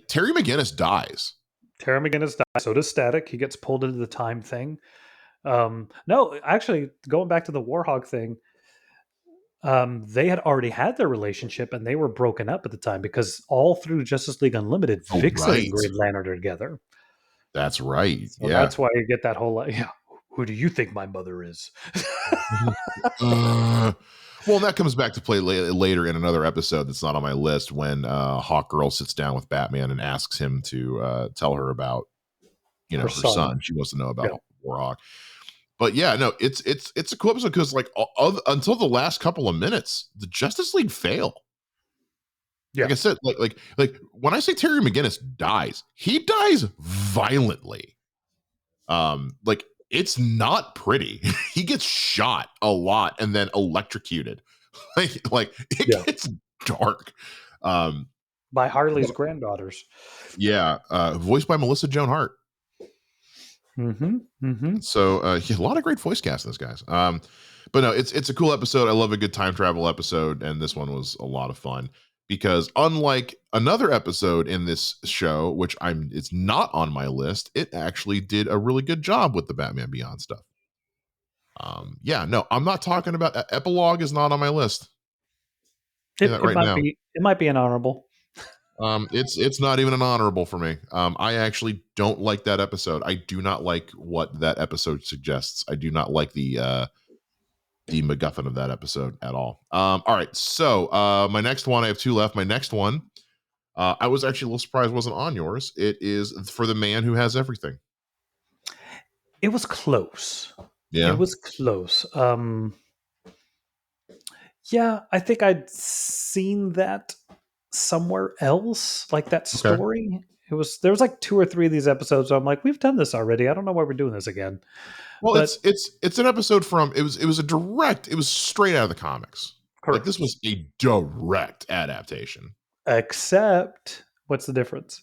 Terry McGinnis dies. Terry McGinnis dies. So does Static. He gets pulled into the time thing. No, actually, going back to the Warhawk thing, they had already had their relationship and they were broken up at the time because all through Justice League Unlimited, Oh, Vixen and right. Green Lantern are together. That's right. So Yeah. that's why you get that whole, yeah, who do you think my mother is? Well, that comes back to play later in another episode that's not on my list when Hawkgirl sits down with Batman and asks him to tell her about Her her son. son. She wants to know Yeah. about Warhawk. But yeah, no, it's a cool episode because like until the last couple of minutes, the Justice League fail. Yeah. Like I said, like when I say Terry McGinnis dies, he dies violently. Like it's not pretty. He gets shot a lot and then electrocuted. like it Yeah. gets dark. Um, By Harley's but granddaughters. yeah, voiced by Melissa Joan Hart. Mm-hmm. Mm-hmm. So a lot of great voice cast in this, guys. But no, it's a cool episode. I love a good time travel episode, and this one was a lot of fun because unlike another episode in this show, which it's not on my list, it actually did a really good job with the Batman Beyond stuff. Yeah, no, I'm not talking about epilogue is not on my list. That right now. It might be an honorable. It's not even an honorable for me. I actually don't like that episode. I do not like what that episode suggests. I do not like the MacGuffin of that episode at all. All right, so my next one, I have two left. My next one, I was actually a little surprised wasn't on yours. It is For the Man Who Has Everything. It was close. It Yeah. was close. Yeah, I think I'd seen that somewhere else, like that Okay. story. There was like two or three of these episodes where I'm like, we've done this already. I don't know why we're doing this again. Well, But it's an episode from it was a direct, it was straight out of the comics. Like this correct. was a direct adaptation. Except what's the difference?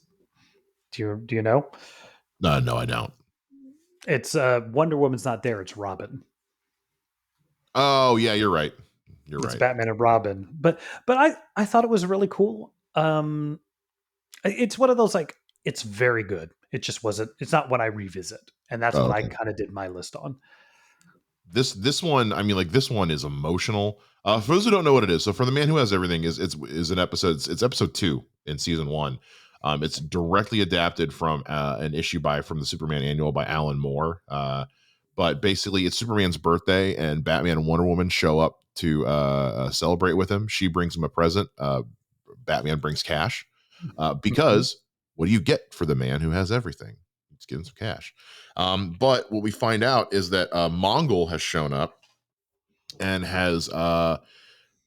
Do you know? No, I don't. It's Wonder Woman's not there, it's Robin. Oh yeah, you're right. You're It's right. Batman and Robin. But I thought it was really cool. It's one of those like it's very good. It just wasn't. It's not what I revisit, and that's Oh, what I okay. kind of did my list on. This one, I mean, like this one is emotional. For those who don't know what it is, so For the Man Who Has Everything is an episode. It's episode 2 in season 1. It's directly adapted from an issue from the Superman annual by Alan Moore. But basically, it's Superman's birthday, and Batman and Wonder Woman show up to celebrate with him. She brings him a present. Batman brings cash Mhm. because what do you get for the man who has everything? Let's give him some cash. But what we find out is that Mongol has shown up and has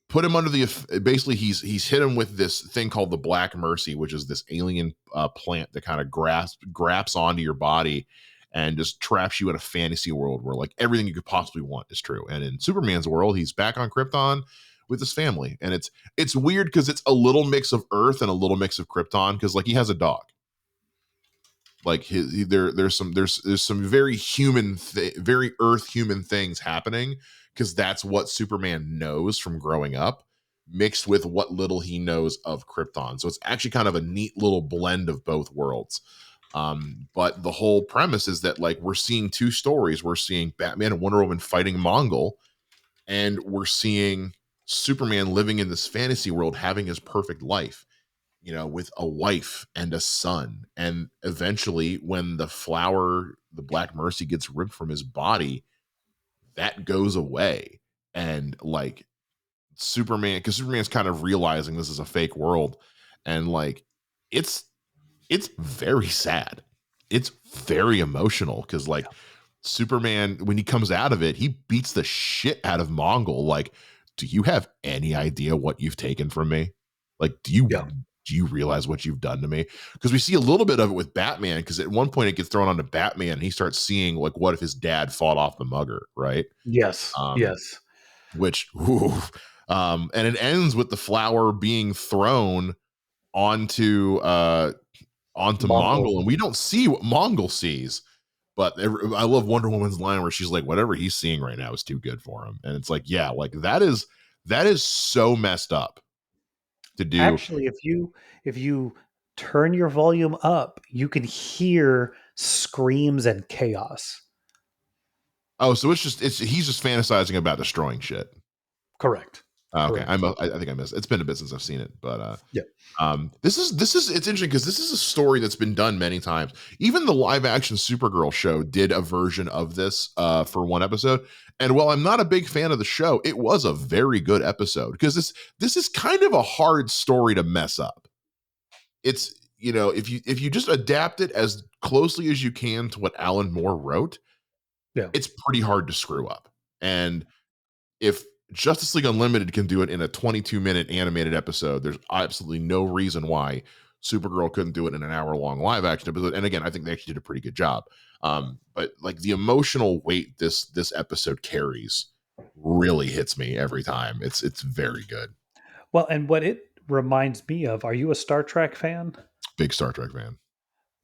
put him under the basically he's hit him with this thing called the Black Mercy, which is this alien plant that kind of grasps onto your body and just traps you in a fantasy world where like everything you could possibly want is true. And in Superman's world, he's back on Krypton with his family, and it's weird because it's a little mix of Earth and a little mix of Krypton because like he has a dog. Like there's some very human, very Earth human things happening because that's what Superman knows from growing up. mixed with what little he knows of Krypton. So it's actually kind of a neat little blend of both worlds. But the whole premise is that like we're seeing two stories. We're seeing Batman and Wonder Woman fighting Mongol, and we're seeing Superman living in this fantasy world, having his perfect life, you know, with a wife and a son. And eventually, when the flower, the Black Mercy, gets ripped from his body, that goes away. And like Superman, because Superman's kind of realizing this is a fake world, and like it's it's very sad. It's very emotional because like Superman, when he comes out of it, he beats the shit out of Mongol. Like, do you have any idea what you've taken from me? Like, Yeah. do you realize what you've done to me? Because we see a little bit of it with Batman, because at one point it gets thrown onto Batman and he starts seeing like what if his dad fought off the mugger, right? Yes. Um, Yes. which ooh, and it ends with the flower being thrown onto Mongol. Mongol, and we don't see what Mongol sees. But I love Wonder Woman's line where she's like, "Whatever he's seeing right now is too good for him," and it's like, yeah, like that is so messed up to do. Actually, if you turn your volume up, you can hear screams and chaos. Oh, so it's he's just fantasizing about destroying shit. Correct. Oh, okay, Correct. I think I missed. It's been a bit since I've seen it, but Yeah. this is it's interesting because this is a story that's been done many times. Even the live action Supergirl show did a version of this for one episode. And while I'm not a big fan of the show, it was a very good episode because this is kind of a hard story to mess up. It's, you know, if you just adapt it as closely as you can to what Alan Moore wrote, Yeah. it's pretty hard to screw up. And if Justice League Unlimited can do it in a 22-minute animated episode, there's absolutely no reason why Supergirl couldn't do it in an hour-long live action episode. And again, I think they actually did a pretty good job. But like the emotional weight this episode carries really hits me every time. It's very good. Well, and what it reminds me of, are you a Star Trek fan? Big Star Trek fan.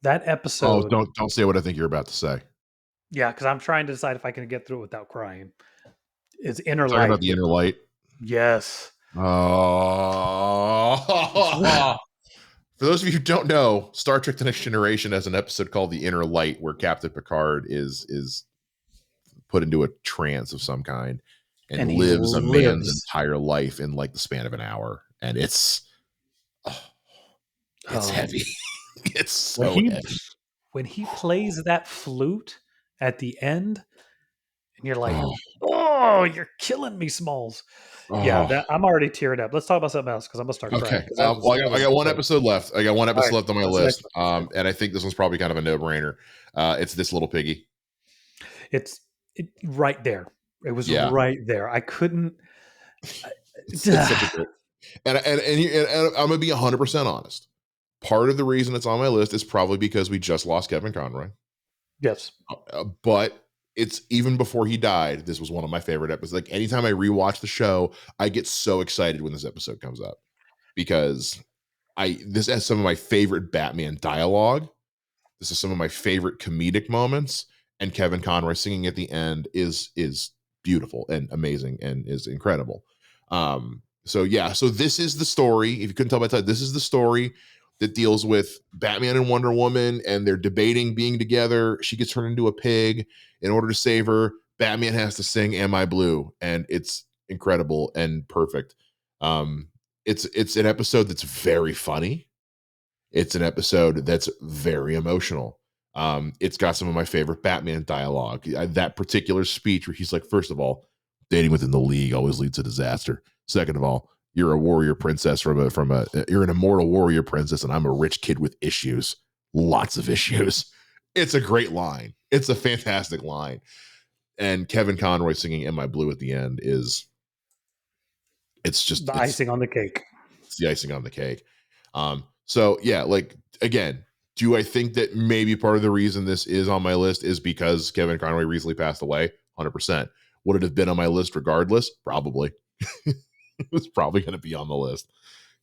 That Oh, episode, don't say what I think you're about to say. yeah, because I'm trying to decide if I can get through it without crying. Is Inner Talking about Light the with inner light. yes. Oh, for those of you who don't know, Star Trek: The Next Generation has an episode called "The Inner Light," where Captain Picard is put into a trance of some kind and And he lives a man's lives. entire life in like the span of an hour, and oh, it's Oh, heavy. It's when so he heavy. when he plays that flute at the end, and you're like, Oh, "Oh, you're killing me, Smalls." Yeah, oh. that I'm already teared up. Let's talk about something else because I'm gonna start crying Okay. because Well, that I was got one incredible. episode left. I got one All right, episode left on my what's the next list, one? and I think this one's probably kind of a no-brainer. It's This Little Piggy. Right there. It was Yeah, right there. I couldn't. it's such a great. And I'm gonna be 100% honest. Part of the reason it's on my list is probably because we just lost Kevin Conroy. Yes. But it's even before he died. This was one of my favorite episodes. Like anytime I rewatch the show, I get so excited when this episode comes up because this has some of my favorite Batman dialogue. This is some of my favorite comedic moments, and Kevin Conroy singing at the end is beautiful and amazing and is incredible. So yeah, so this is the story. If you couldn't tell by the title, this is the story that deals with Batman and Wonder Woman, and they're debating being together. She gets turned into a pig. In order to save her, Batman has to sing "Am I Blue," and it's incredible and perfect. Um, it's an episode that's very funny. It's an episode that's very emotional. It's got some of my favorite Batman dialogue. That particular speech where he's like, first of all, dating within the league always leads to disaster. Second of all, you're a warrior princess you're an immortal warrior princess, and I'm a rich kid with issues, lots of issues. It's a great line. It's a fantastic line. And Kevin Conroy singing "Am I Blue" at the end is it's just The icing on the cake. it's the icing on the cake. So yeah, like again, do I think that maybe part of the reason this is on my list is because Kevin Conroy recently passed away? 100%. Would it have been on my list regardless? Probably. It was probably going to be on the list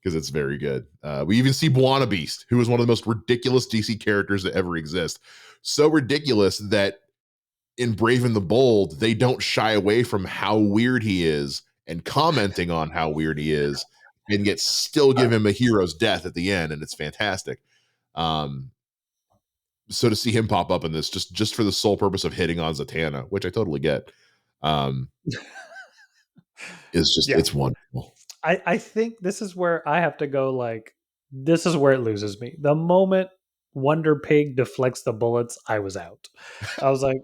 because it's very good. We even see Buona Beast, who is one of the most ridiculous DC characters that ever exist. So ridiculous that in Brave and the Bold, they don't shy away from how weird he is and commenting on how weird he is, and yet still give him a hero's death at the end, and it's fantastic. Um, so to see him pop up in this just for the sole purpose of hitting on Zatanna, which I totally get, um, is just Yeah. it's wonderful. I think this is where I have to go. Like, this is where it loses me. The moment Wonder Pig deflects the bullets, I was out. I was like,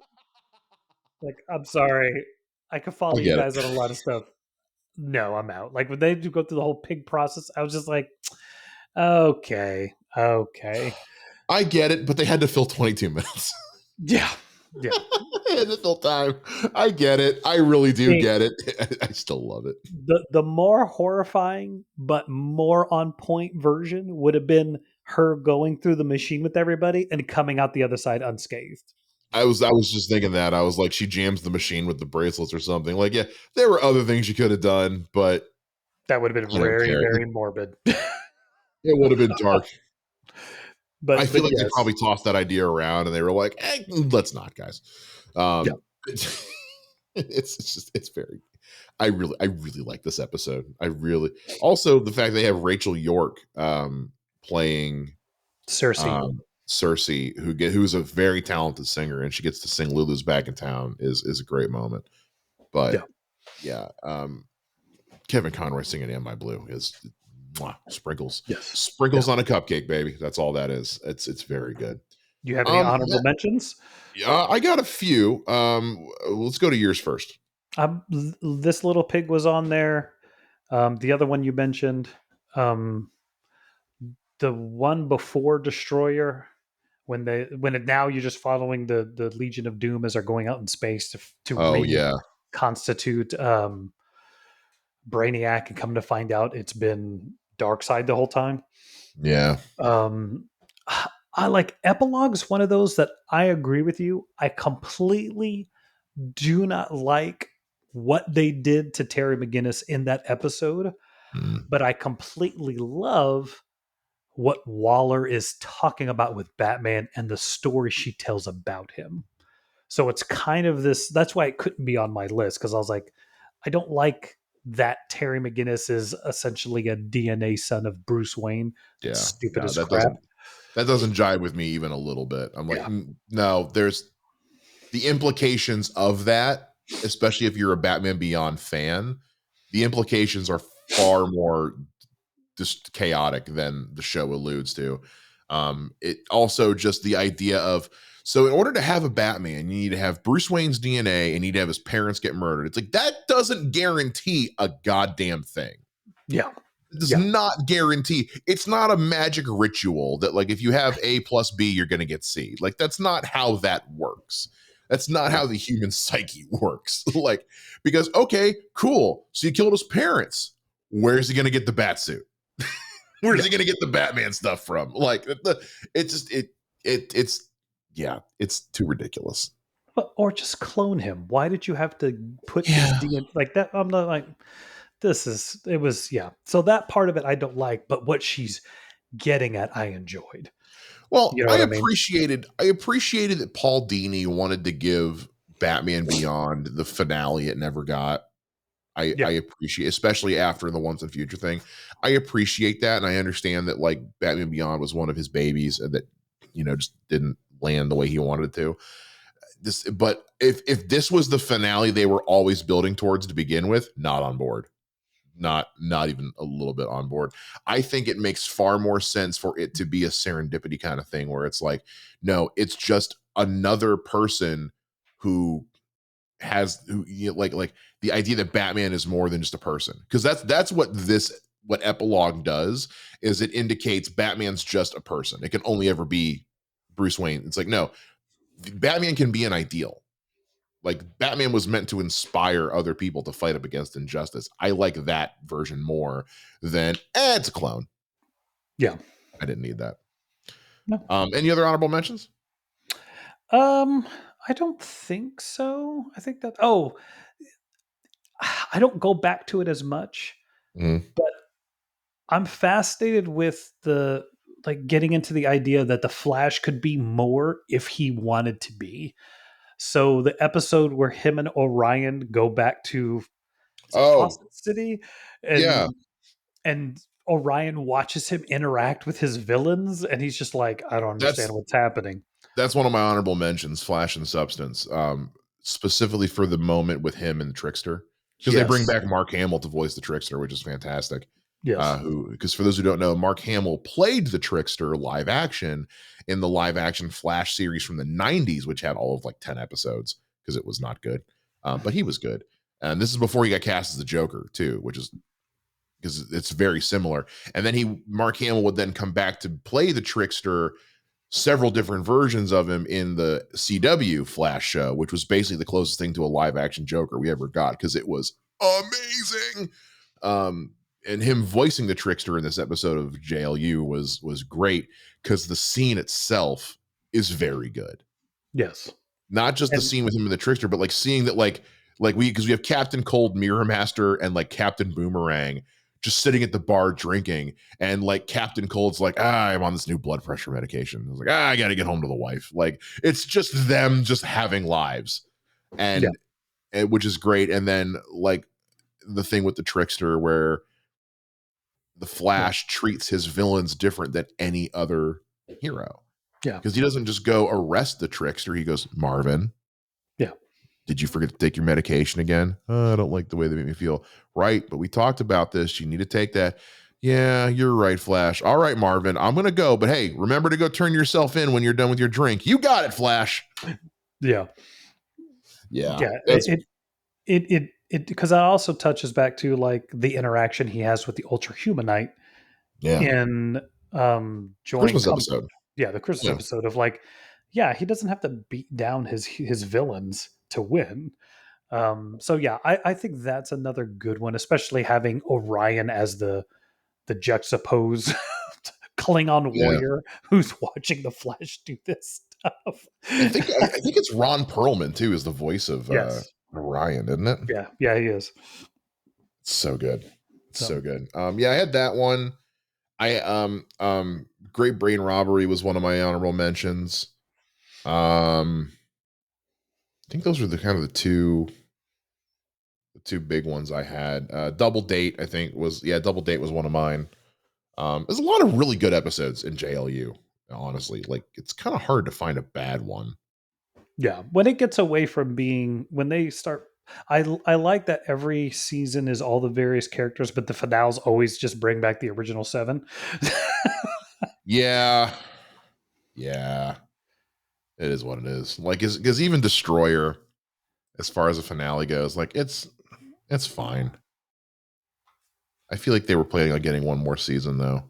I'm sorry. I could I follow you get guys it. on a lot of stuff. No, I'm out. Like when they do go through the whole pig process, I was just like, okay, okay, I get it, but they had to fill 22 minutes. yeah, yeah. They had to fill time. I get it. I really do I get it. I still love it. the more horrifying but more on point version would have been her going through the machine with everybody and coming out the other side unscathed. I was just thinking that. I was like, she jams the machine with the bracelets or something. Like, yeah, there were other things she could have done, but That would have been I don't very, care. very morbid. It would have been dark. I But feel like they yes, probably tossed that idea around and they were like, let's not, guys. yeah, It's, it's just it's very I really like this episode. I really also the fact they have Rachel York playing Cersei. Cersei, who's a very talented singer, and she gets to sing "Lulu's Back in Town" is a great moment. Yeah, But yeah, Kevin Conroy singing "Am I Blue" is sprinkles, yes, yeah. sprinkles on a cupcake, baby. That's all that is. It's very good. Do you have any honorable Yeah, mentions? I got a few. Let's go to yours first. This little pig was on there. The other one you mentioned, um, the one before Destroyer, now you're just following the Legion of Doom as they're going out in space Oh yeah, reconstitute Brainiac, and come to find out it's been Darkseid the whole time. yeah. Um, I like epilogues. One of those that I agree with you. I completely do not like what they did to Terry McGinnis in that episode, Mm, but I completely love what Waller is talking about with Batman and the story she tells about him. So it's kind of this. That's why it couldn't be on my list, because I was like, I don't like that Terry McGinnis is essentially a DNA son of Bruce Wayne. That's yeah, stupid no, as crap. that doesn't jive with me even a little bit. I'm like, Yeah, no, there's the implications of that, especially if you're a Batman Beyond fan, the implications are far more just chaotic than the show alludes to. It also just the idea of so in order to have a Batman, you need to have Bruce Wayne's DNA and you need to have his parents get murdered. It's like that doesn't guarantee a goddamn thing. yeah, It does yeah, not guarantee. It's not a magic ritual that like if you have A plus B, you're going to get C. Like that's not how that works. That's not yeah, how the human psyche works. Like because okay, cool. So you killed his parents. Where's he going to get the bat suit? Where's yeah. he going to get the Batman stuff from? Like it just it's yeah, it's too ridiculous. Or just clone him. Why did you have to put his Yeah. DNA like that? I'm not like, this is, it was, yeah. So that part of it I don't like, but what she's getting at, I enjoyed. Well, You know what I mean? I appreciated that Paul Dini wanted to give Batman Beyond the finale it never got. I Yeah, appreciate, especially after the Once and Future thing. I appreciate that, and I understand that like Batman Beyond was one of his babies, and that just didn't land the way he wanted it to. But if this was the finale they were always building towards to begin with, not on board. Not even a little bit on board. I think it makes far more sense for it to be a serendipity kind of thing where it's like, no, it's just another person who like the idea that Batman is more than just a person. Because that's what epilogue does is it indicates Batman's just a person. It can only ever be Bruce Wayne. It's like, no, Batman can be an ideal. Like Batman was meant to inspire other people to fight up against injustice. I like that version more than it's a clone. yeah. I didn't need that. No. Any other honorable mentions? Um, I don't think so. I think that, oh, I don't go back to it as much, Mm, but I'm fascinated with the like getting into the idea that the Flash could be more if he wanted to be. So the episode where him and Orion go back to is it Oh, Fawcett City, yeah. and Orion watches him interact with his villains, and he's just like, I don't understand That's what's happening. that's one of my honorable mentions, Flash and Substance, specifically for the moment with him and the Trickster, because they bring Yes, back Mark Hamill to voice the Trickster, which is fantastic. yes, Who, because for those who don't know, Mark Hamill played the Trickster live action in the live action Flash series from the '90s, which had all of like 10 episodes because it was not good, but he was good. And this is before he got cast as the Joker too, which is because it's very similar. And then Mark Hamill would then come back to play the Trickster, several different versions of him in the CW Flash show, which was basically the closest thing to a live action Joker we ever got because it was amazing. Um, and him voicing the Trickster in this episode of JLU was great because the scene itself is very good. yes, Not just the and scene with him and the Trickster, but like seeing that like we because we have Captain Cold, Mirror Master, and like Captain Boomerang just sitting at the bar drinking, and like Captain Cold's like, I'm on this new blood pressure medication. I was like, I got to get home to the wife. Like it's just them just having lives, yeah, and which is great. And then like the thing with the Trickster where the yeah, Flash treats his villains different than any other hero yeah, because he doesn't just go arrest the Trickster. He goes, Marvin, yeah, did you forget to take your medication again? I don't like the way they make me feel. Right, but we talked about this. You need to take that. Yeah, you're right, Flash. All right, Marvin, I'm gonna go, but hey, remember to go turn yourself in when you're done with your drink. You got it, Flash. yeah, Yeah, yeah. that's It because that also touches back to like the interaction he has with the Ultra Humanite yeah. in joining Christmas combat. episode. Yeah, the Christmas Yeah, episode of like, yeah, he doesn't have to beat down his villains to win. So yeah, I think that's another good one, especially having Orion as the juxtaposed Klingon yeah. warrior who's watching the Flash do this stuff. I think it's Ron Perlman too, is the voice of Yes, Orion, isn't it? yeah, yeah, he is. It's so good. It's So so good. Yeah, I had that one. I Great Brain Robbery was one of my honorable mentions. Um I think those were the kind of the two big ones I had. Double Date, I think was Double Date was one of mine. There's a lot of really good episodes in JLU. Honestly, like it's kind of hard to find a bad one. yeah, when it gets away from being when they start. I like that every season is all the various characters, but the finales always just bring back the original seven. Yeah, yeah, it is what it is. Like, is because even Destroyer, as far as the finale goes, like it's fine. I feel like they were planning on getting one more season though.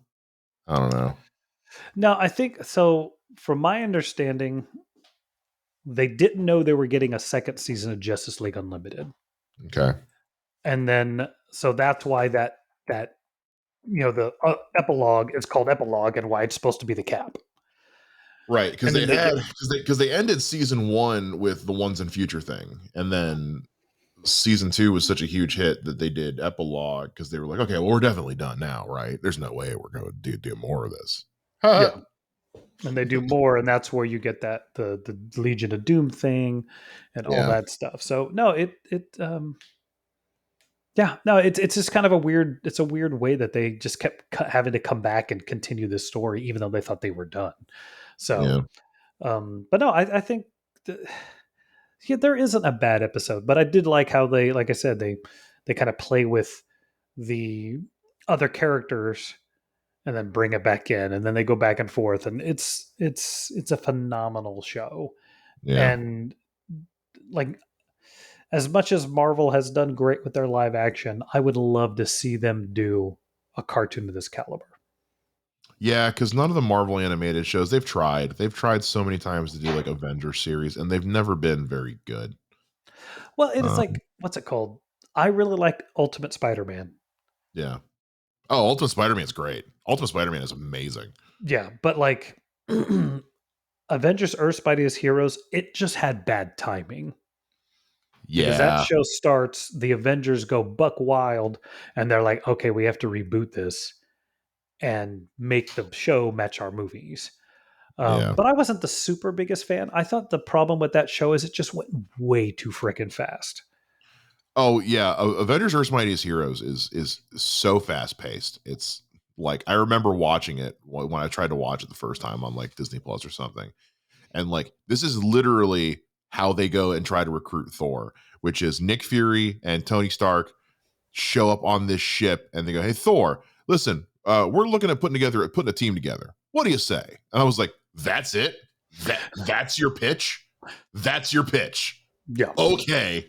I don't know. No, I think so. From my understanding, they didn't know they were getting a second season of Justice League Unlimited, Okay, and then so that's why that the epilogue is called epilogue, and why it's supposed to be the cap. right? Because And they then they had get because they ended season one with the Ones and Future thing, and then season two was such a huge hit that they did epilogue because they were like, okay, well, we're definitely done now, right? There's no way we're going to do more of this. yeah, and they do more, and that's where you get that the Legion of Doom thing, and all Yeah, that stuff. So no, yeah, no, it's just kind of a weird way that they just kept having to come back and continue this story, even though they thought they were done. yeah, So, but no, I think that, yeah, there isn't a bad episode, but I did like how they, like I said, they kind of play with the other characters and then bring it back in, and then they go back and forth, and it's a phenomenal show. yeah. And like as much as Marvel has done great with their live action, I would love to see them do a cartoon of this caliber. Yeah, because none of the Marvel animated shows they've tried. They've tried so many times to do like Avengers series, and they've never been very good. Well, it is Um, like what's it called? I really like Ultimate Spider-Man. yeah. Oh, Ultimate Spider-Man is great. Ultimate Spider-Man is amazing. Yeah, but like Avengers Earth's Mightiest Heroes, it just had bad timing because that Yeah, show starts, the Avengers go buck wild, and they're like, okay, we have to reboot this and make the show match our movies. yeah. But I wasn't the super biggest fan. I thought the problem with that show is it just went way too freaking fast. Oh yeah, Avengers: Earth's Mightiest Heroes is so fast paced. It's like I remember watching it when I tried to watch it the first time on like Disney Plus or something, and like this is literally how they go and try to recruit Thor, which is Nick Fury and Tony Stark show up on this ship and they go, "Hey Thor, listen, we're looking at putting a team together. What do you say?" And I was like, "That's it? That's your pitch? That's your pitch? Yeah. Okay."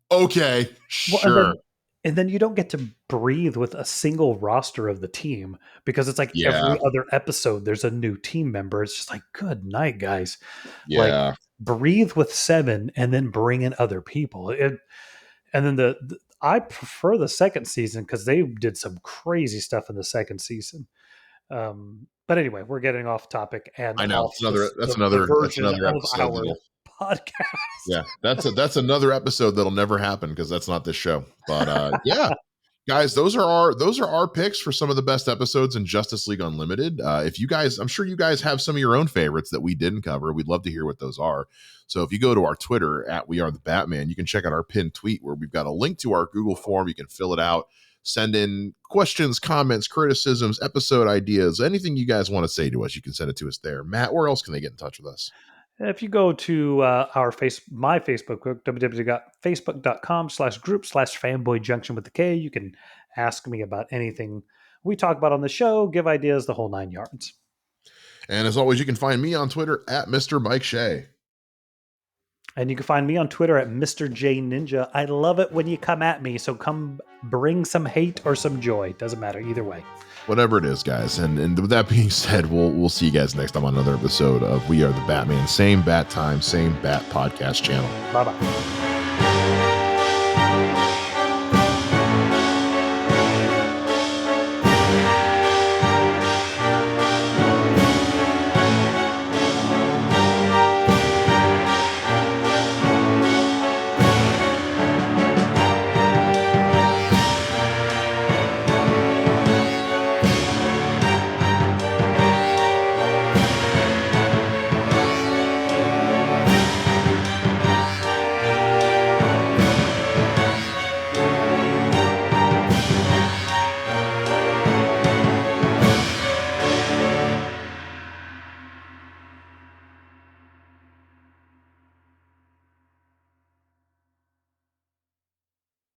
Okay, Well, sure. and then you don't get to breathe with a single roster of the team because it's like Yeah, every other episode there's a new team member. It's just like, good night, guys. Like, yeah. breathe with 7 and then bring in other people. And then I prefer the second season because they did some crazy stuff in the second season. But anyway, we're getting off topic and I know. off this, the That's version another of episode our that'll podcast. yeah. That's another episode that'll never happen because that's not this show. But yeah, guys, those are our picks for some of the best episodes in Justice League Unlimited. If you guys, I'm sure you guys have some of your own favorites that we didn't cover. We'd love to hear what those are. So if you go to our Twitter at We Are the Batman, you can check out our pinned tweet where we've got a link to our Google form. You can fill it out, send in questions, comments, criticisms, episode ideas, anything you guys want to say to us. You can send it to us there. Matt, where else can they get in touch with us? If you go to my Facebook group, www.facebook.com/group/fanboy junction with the K, you can ask me about anything we talk about on the show, give ideas, the whole 9 yards. And as always, you can find me on Twitter at Mr. Mike Shea. And you can find me on Twitter at Mr. J Ninja. I love it when you come at me, so come bring some hate or some joy. Doesn't matter either way. Whatever it is, guys. And with that being said, we'll see you guys next time on another episode of We Are the Batman. Same bat time, same bat podcast channel. Bye bye.